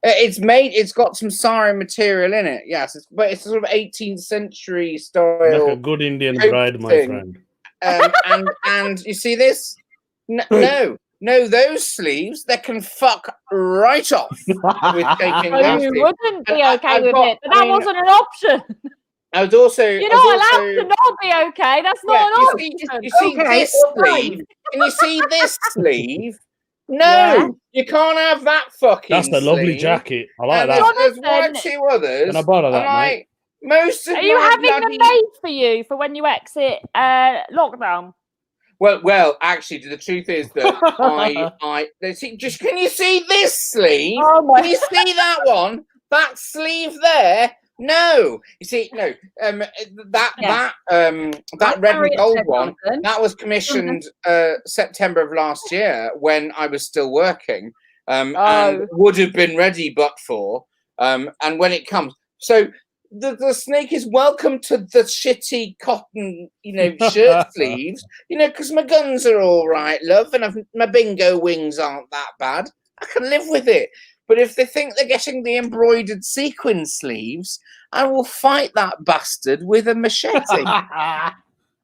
It's made. It's got some sari material in it. Yes, but it's sort of 18th century style. Like a good Indian coat bride, my thing. friend. And you see this? No, those sleeves they can fuck right off with taking So those you sleeves. wouldn't be And okay I've with got- it, but that wasn't an option. I was also. You're not allowed to not be okay. That's not an option. You see Okay, this fine. sleeve? Can you see this sleeve? No, Yeah. you can't have that fucking. That's the lovely sleeve. jacket. I like And that. there's one or Jonathan, two others. Can I borrow that, and like, most of Are you my having bloody... them made for you for when you exit lockdown? Well, actually, the truth is that just can you see this sleeve? Oh my! Can you see that one? That sleeve there? No, you see, no. That red and gold one. That was commissioned September of last year when I was still working, and would have been ready but for. And when it comes, so the snake is welcome to the shitty cotton, shirt sleeves, because my guns are all right, love, and my bingo wings aren't that bad. I can live with it. But if they think they're getting the embroidered sequin sleeves, I will fight that bastard with a machete.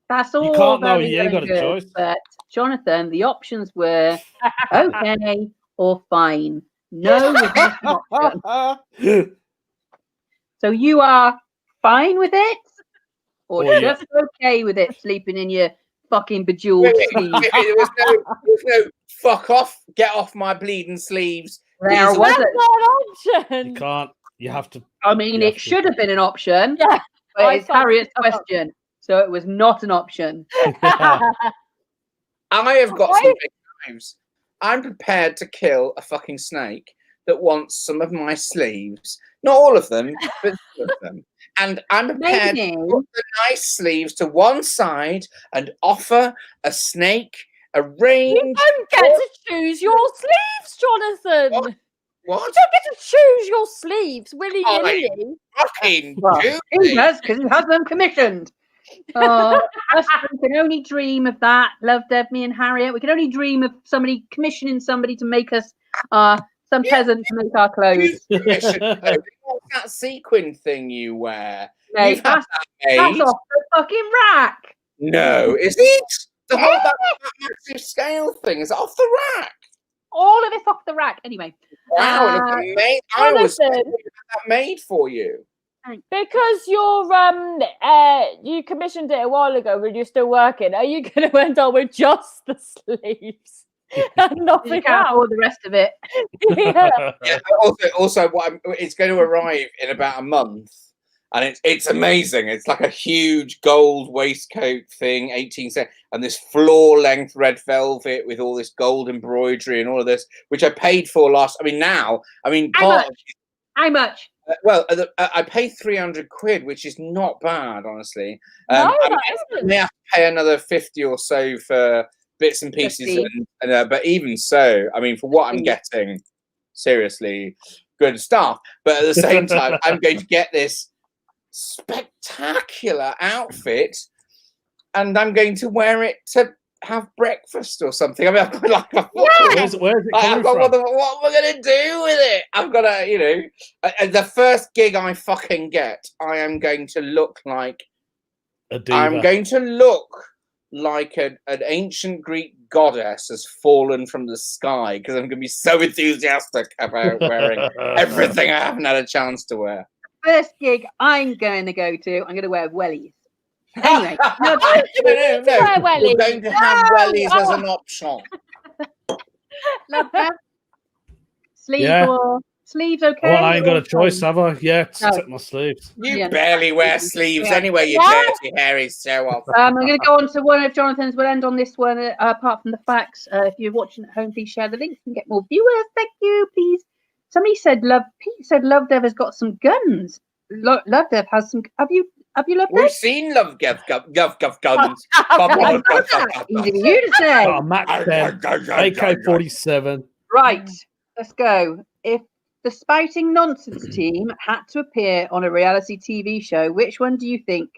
That's all. You can't know. very, You ain't very got a good, choice. But Jonathan, the options were okay or fine. No was not an option. So you are fine with it, or just okay with it, sleeping in your fucking bejeweled sleeves? There was no fuck off, get off my bleeding sleeves. There These are- wasn't. That's not an option. You can't. You have to. I mean, it should have been an option, Yeah, but it's Harriet's question, so it was not an option. I have got some big knives. I'm prepared to kill a fucking snake that wants some of my sleeves. Not all of them, but some of them. And I'm prepared to put the nice sleeves to one side and offer a snake a range. You don't get to choose your sleeves, Jonathan. What? You don't get to choose your sleeves willy-nilly. Fucking He does, because he has them commissioned. Oh, us can only dream of that. Love, Dev, me and Harriet. We can only dream of somebody commissioning somebody to make us some peasant to make our clothes. What's that sequin thing you wear? Mate, that's off the fucking rack. No, is it? The whole that massive scale thing is off the rack. All of it's off the rack. Anyway. Wow, it looks amazing. I was that made for you. Because you commissioned it a while ago when you're still working. Are you going to end up with just the sleeves and nothing else? All the rest of it. Yeah. Also, it's going to arrive in about a month, and it's amazing. It's like a huge gold waistcoat thing, 18 cents, and this floor-length red velvet with all this gold embroidery and all of this, which I paid for last. How much? Well, I paid 300 quid, which is not bad, honestly. No, I may have to pay another 50 or so for bits and pieces, but even so, I mean, for what I'm getting, seriously, good stuff. But at the same time, I'm going to get this spectacular outfit, and I'm going to wear it to have breakfast or something. I mean, I've got like, where's it coming from? What am I going to do with it? I've got to, the first gig I fucking get, I am going to look like a diva. I'm going to look like an ancient Greek goddess has fallen from the sky, because I'm going to be so enthusiastic about wearing everything I haven't had a chance to wear. First gig I'm going to go to, I'm going to wear wellies. Anyway, no. We're going to have wellies as an option. Love that. Sleeves okay? Well, I ain't got a choice, have I? Yeah, take my sleeves. You barely wear sleeves anyway, you dirty, hairy show-off. I'm going to go on to one of Jonathan's. We'll end on this one, apart from the facts. If you're watching at home, please share the links and get more viewers. Thank you, please. Somebody said Pete said Love Dev has got some guns. Love Dev has some. Have you Love Dev? We've seen Love Dev guns. Easy for you to say. Oh, Max 10, AK-47. Right, let's go. If the Spouting Nonsense team had to appear on a reality TV show, which one do you think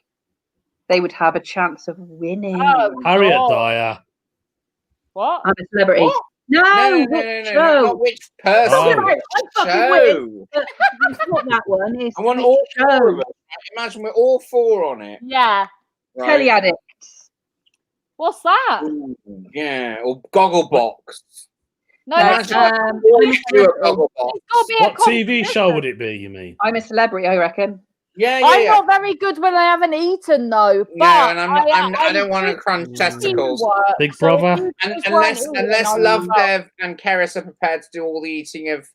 they would have a chance of winning? Harriet Dyer. What? I'm a celebrity. What? No, not which person. Show. Not that one. It's I want all four of us. Imagine we're all four on it. Yeah. Right. Telly Addicts. What's that? Ooh, yeah, or Gogglebox. No, what TV show would it be, you mean? I'm a celebrity, I reckon. I'm not very good when I haven't eaten, though. But and I don't want to crunch testicles. Big Brother. Unless Love Dev and Keris are prepared to do all the eating of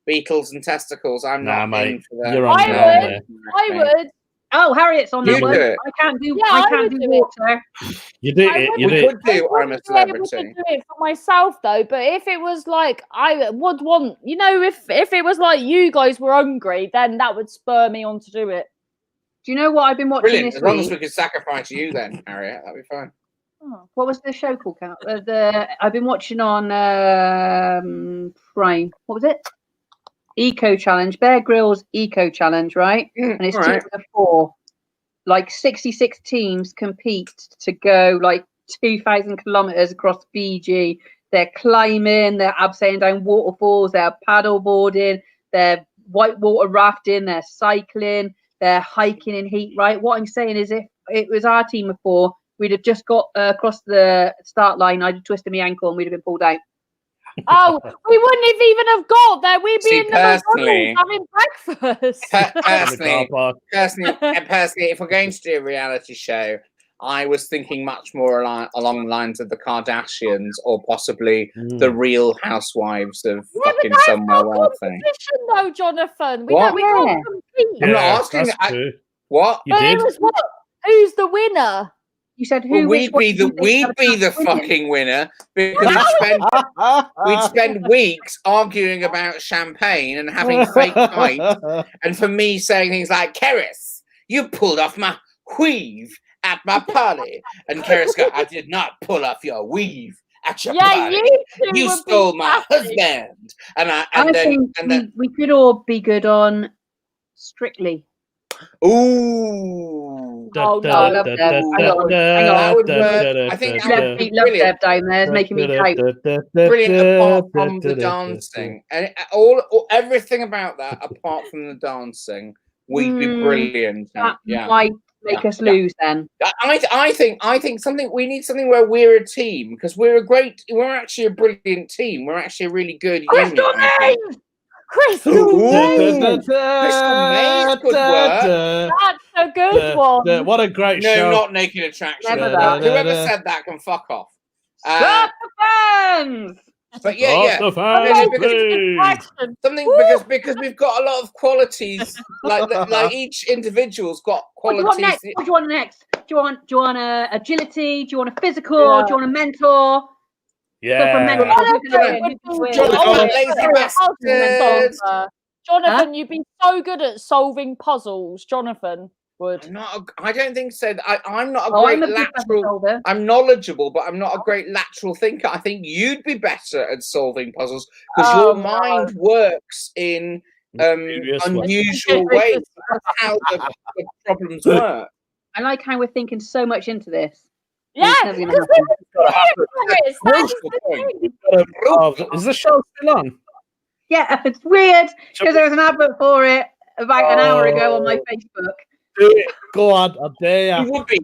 beetles and testicles, I'm not in for that. You're on I would. Oh, Harriet's on that one. I can't do water. You did it. You did. I'm a celebrity. I would do it for myself though, but if it was like I would want, if it was like you guys were hungry, then that would spur me on to do it. Do you know what I've been watching this week? As long as we could sacrifice you, then Harriet, that'd be fine. Oh, what was the show called? I've been watching on Prime. What was it? Eco Challenge, Bear Grylls Eco Challenge, right? And it's 2 of 4. Like 66 teams compete to go like 2,000 kilometers across Fiji. They're climbing, they're abseiling down waterfalls, they're paddle boarding, they're whitewater rafting, they're cycling, they're hiking in heat, right? What I'm saying is, if it was our team of 4, we'd have just got across the start line, I'd have twisted my ankle and we'd have been pulled out. Oh, we wouldn't have even have got there. We'd be in the McDonald's having breakfast. Personally, if we're going to do a reality show, I was thinking much more along the lines of the Kardashians or possibly the Real Housewives of fucking somewhere wealthy. Though, Jonathan, we can't compete. I'm not asking. What? You did? It was what? Who's the winner? You said who? We'd be the fucking winner, because we'd spend weeks arguing about champagne and having fake fights, and for me saying things like, "Keris, you pulled off my weave at my party," and Keris go, "I did not pull off your weave at your Yeah, party. you would stole be my classic. husband. I think we could all be good on Strictly. Ooh. Oh, no. Love Deb. Hang on. That would work. I think that would be Love brilliant. Deb down there is making me doubt. Brilliant apart from the dancing. And everything about that apart from the dancing, we'd be brilliant. That might make us lose then. I think we need something where we're a team, because we're actually a brilliant team. We're actually a really good unit. Crystal Maze could work. That's a good one. What a great show. No, not Naked Attraction. Whoever said that can fuck off. Stop the fans! But yeah. Something because we've got a lot of qualities. Like each individual's got qualities. What do you want next? Do you want agility? Do you want a physical? Yeah. Do you want a mentor? Yeah. Jonathan, you'd be so good at solving puzzles. Jonathan would. I don't think so. I'm not a great lateral. I'm knowledgeable, but I'm not a great lateral thinker. I think you'd be better at solving puzzles because your mind works in unusual ways. That's how the problems work. I like how we're thinking so much into this. Yeah, is the show still on? Yeah, it's weird because there was an advert for it about an hour ago on my Facebook. Do it. Go on, I dare you. It would be.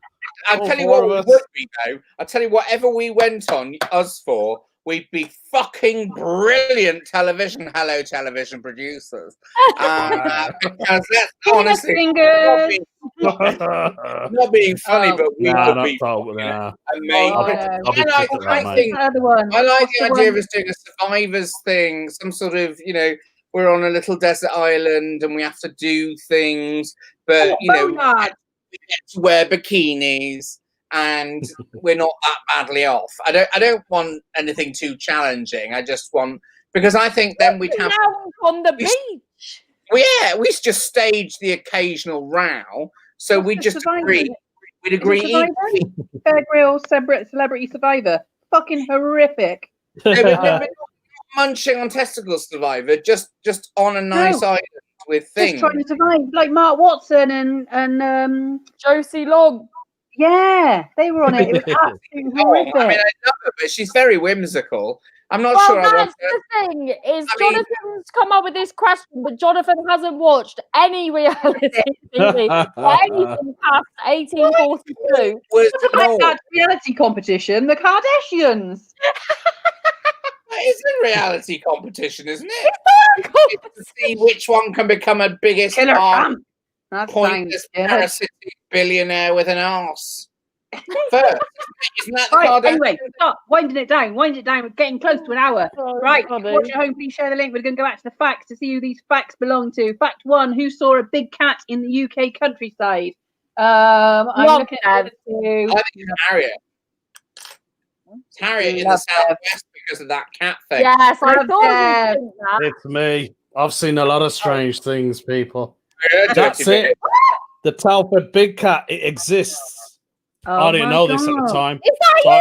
I'll tell you what it would be though. I'll tell you whatever we went on us for, we'd be fucking brilliant television producers. Because that's honestly not being funny, but we would be amazing. I like the idea of us doing a survivors thing, some sort of, we're on a little desert island and we have to do things, but we get to wear bikinis. And we're not that badly off. I don't want anything too challenging. I just want, because I think then we'd have on the beach. We just stage the occasional row. So we just agree. We'd agree. Bear Grylls Celebrity Survivor. Fucking horrific. No, munching on testicle Survivor. Just on a nice island with things. Just trying to survive, like Mark Watson and Josie Long. Yeah, they were on it. It was absolutely horrific. I mean, I love her, but she's very whimsical. I'm not sure. That's the thing is, Jonathan's come up with this question, but Jonathan hasn't watched any reality TV or anything past 1842. It's like that reality competition, the Kardashians. That is a reality competition, isn't it? It's to see which one can become a biggest pointless parasitic billionaire with an arse. First, isn't that the right, anyway, stop winding it down. We're getting close to an hour. Right, watch at home, please share the link. We're going to go back to the facts to see who these facts belong to. Fact 1: who saw a big cat in the UK countryside? I'm looking at I think it's Harriet. It's Harriet in the southwest because of that cat thing. Yes, I thought that. It's me. I've seen a lot of strange things, people. That's it. The Telford big cat, it exists. I didn't know this at the time. Is that your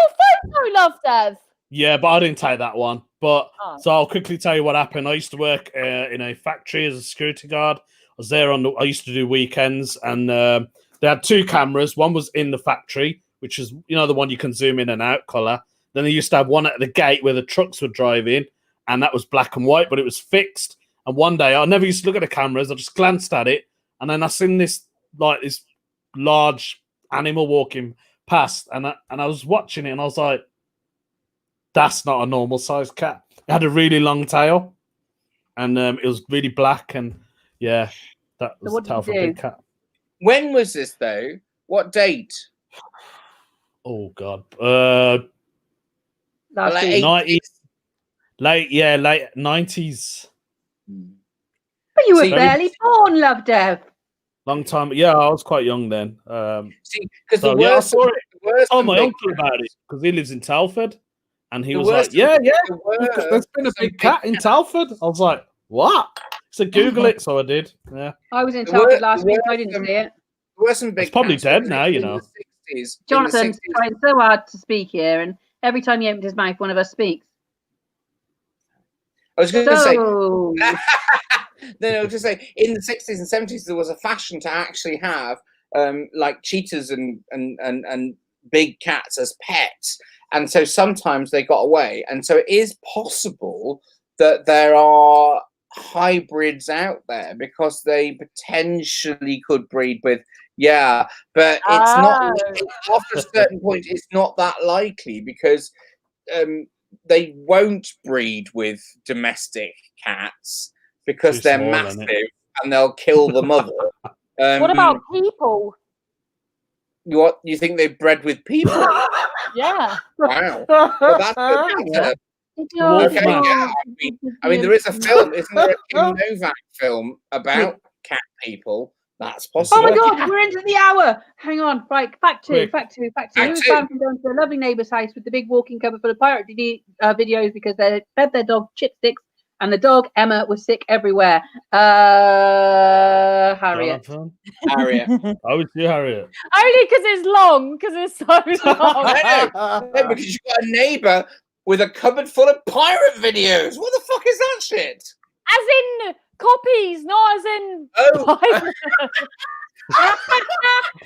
photo, Love Dev? Yeah, but I didn't take that one. But so I'll quickly tell you what happened. I used to work in a factory as a security guard. I was there I used to do weekends, and they had 2 cameras. One was in the factory, which is the one you can zoom in and out color. Then they used to have one at the gate where the trucks would drive in, and that was black and white, but it was fixed. And one day I never used to look at the cameras. I just glanced at it, and then I seen this large animal walking past, and I was watching it, and I was like, that's not a normal sized cat. It had a really long tail, and it was really black, and yeah, that was a Telford big cat. When was this though? What date? Oh God, late 90s. Late 90s. But you were barely born, Love Dev. Long time. Yeah, I was quite young then. See, because the worst. Oh, my uncle about it because he lives in Telford, and he was like, "Yeah, there's been a big cat in Telford." I was like, "What?" So Google it. So I did. Yeah. I was in Telford last week. I didn't see it. There were some big. It's probably dead now, in the 60s. Jonathan's trying so hard to speak here, and Every time he opens his mouth, one of us speaks. I was going to say, So, no, I was just say, in the 60s and 70s, there was a fashion to actually have like cheetahs and big cats as pets. And so sometimes they got away. And so it is possible that there are hybrids out there because they potentially could breed with, but it's not, after a certain point, it's not that likely because they won't breed with domestic cats because they're small, massive and they'll kill the mother. What about people? What, you think they bred with people? Yeah. Wow. Well, that's good. Okay, yeah. I mean, there is a film, isn't there? A Kim Novak film about cat people. That's possible. oh my God, we're into the hour. Hang on. Right, fact two. Fact Who was two. banned from going to a lovely neighbour's house with the big walking cupboard full of pirate videos because they fed their dog chipsticks and the dog, Emma, was sick everywhere? Harriet. Jonathan? Harriet. I would do Harriet. Only because it's long, because it's so long. I know. No, because you've got a neighbour with a cupboard full of pirate videos. What the fuck is that shit? As in copies, not as in. Oh,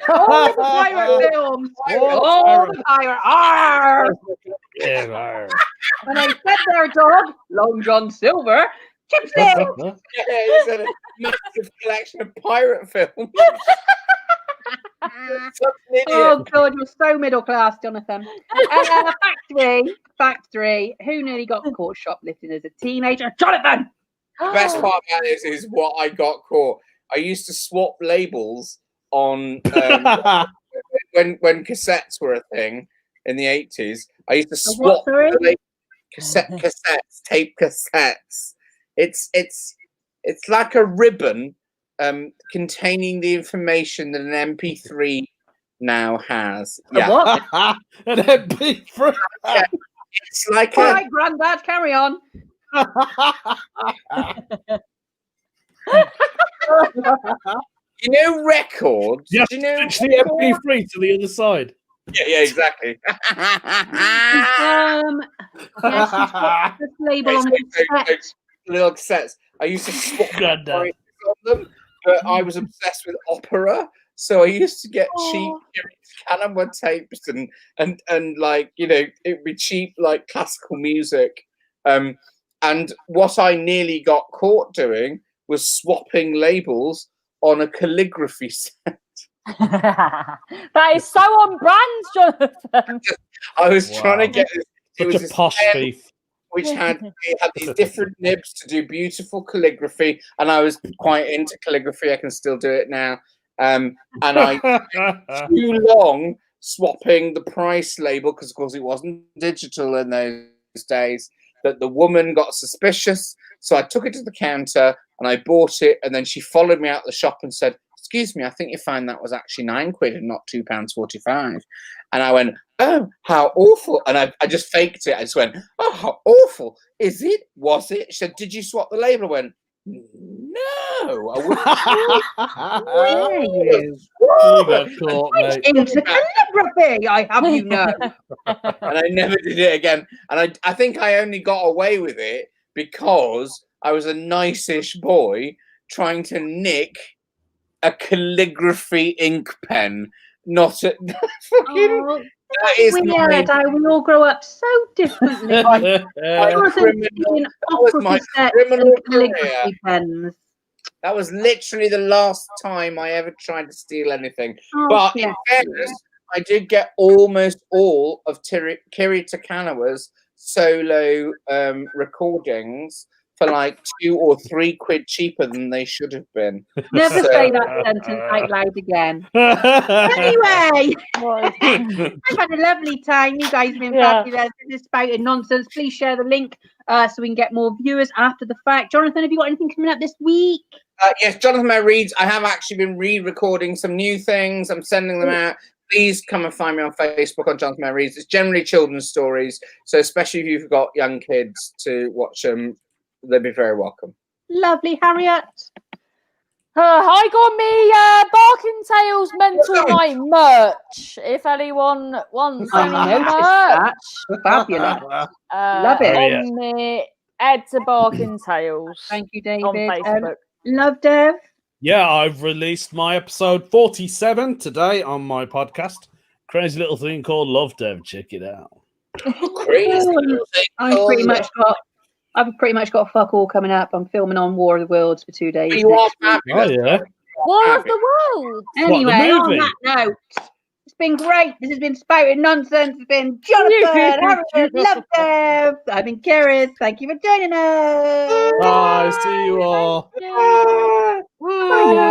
All the pirate films. All the pirate. Arr! Yeah, And they fed their dog, Long John Silver, chipsticks. yeah, he's had a massive collection of pirate films. Such an idiot. Oh God, you're so middle class, Jonathan. Fact three. Who nearly got caught shoplifting as a teenager? Jonathan. The best part about this is what I got caught. I used to swap labels on when cassettes were a thing in the 80s. I used to swap cassettes, tape cassettes. It's like a ribbon containing the information that an MP3 now has. Yeah. What? An MP3. It's like All right, Grandad, carry on. you know records. Yes, Do you know switch the MP3 to the other side. Yeah, exactly. Yes, you've got this label on the cassette. Little cassettes. I used to swap on them, but I was obsessed with opera, so I used to get cheap Canada tapes and like, you know, it'd be cheap like classical music. And what I nearly got caught doing was swapping labels on a calligraphy set. That is so on brand, Jonathan. I was trying to get this. It was Such a this posh pen thief. which had these different nibs to do beautiful calligraphy, and I was quite into calligraphy. I can still do it now. And I too long swapping the price label because, of course, it wasn't digital in those days. That the woman got suspicious, so I took it to the counter and I bought it. And then she followed me out the shop and said, "Excuse me, I think you find that was actually £9 and not £2.45." And I went, "Oh, how awful!" And I just faked it. I just went, "Oh, how awful! Is it? Was it?" She said, "Did you swap the label?" I went, "No, I wouldn't." Into calligraphy, I have you know. And I never did it again. And I think I only got away with it because I was a nice-ish boy trying to nick a calligraphy ink pen, not a fucking. Oh, that is weird how we all grow up so differently. That was my criminal career. Pens. That was literally the last time I ever tried to steal anything. Oh, But yeah. in fairness, I did get almost all of Kiri Takanawa's solo recordings for like £2 or £3 cheaper than they should have been. Never say that sentence out loud again. Anyway, I've had a lovely time. You guys have been fabulous. This is Spouting Nonsense. Please share the link so we can get more viewers after the fact. Jonathan, have you got anything coming up this week? Yes, Jonathan May Reads. I have actually been re-recording some new things. I'm sending them out. Please come and find me on Facebook on Jonathan May Reads. It's generally children's stories, so especially if you've got young kids to watch them, they'd be very welcome. Lovely, Harriet. I got me Barking Tales Mental Night merch. If anyone wants I any noticed merch, that. Fabulous. Love it. on the Ed to Barking Tales Thank you, on David. Facebook. Love Dev. Yeah, I've released my episode 47 today on my podcast. Crazy little thing called Love Dev. Check it out. Crazy. I've pretty much got fuck all coming up. I'm filming on War of the Worlds for 2 days. You are next week. fabulous. Oh, yeah. War of the World. Anyway, the on movie? that note, it's been great. This has been Spouting Nonsense. It's been Jonathan, Harrison, Love Dev. I've been Karen. Thank you for joining us. Bye. See you all. Yeah. Bye now.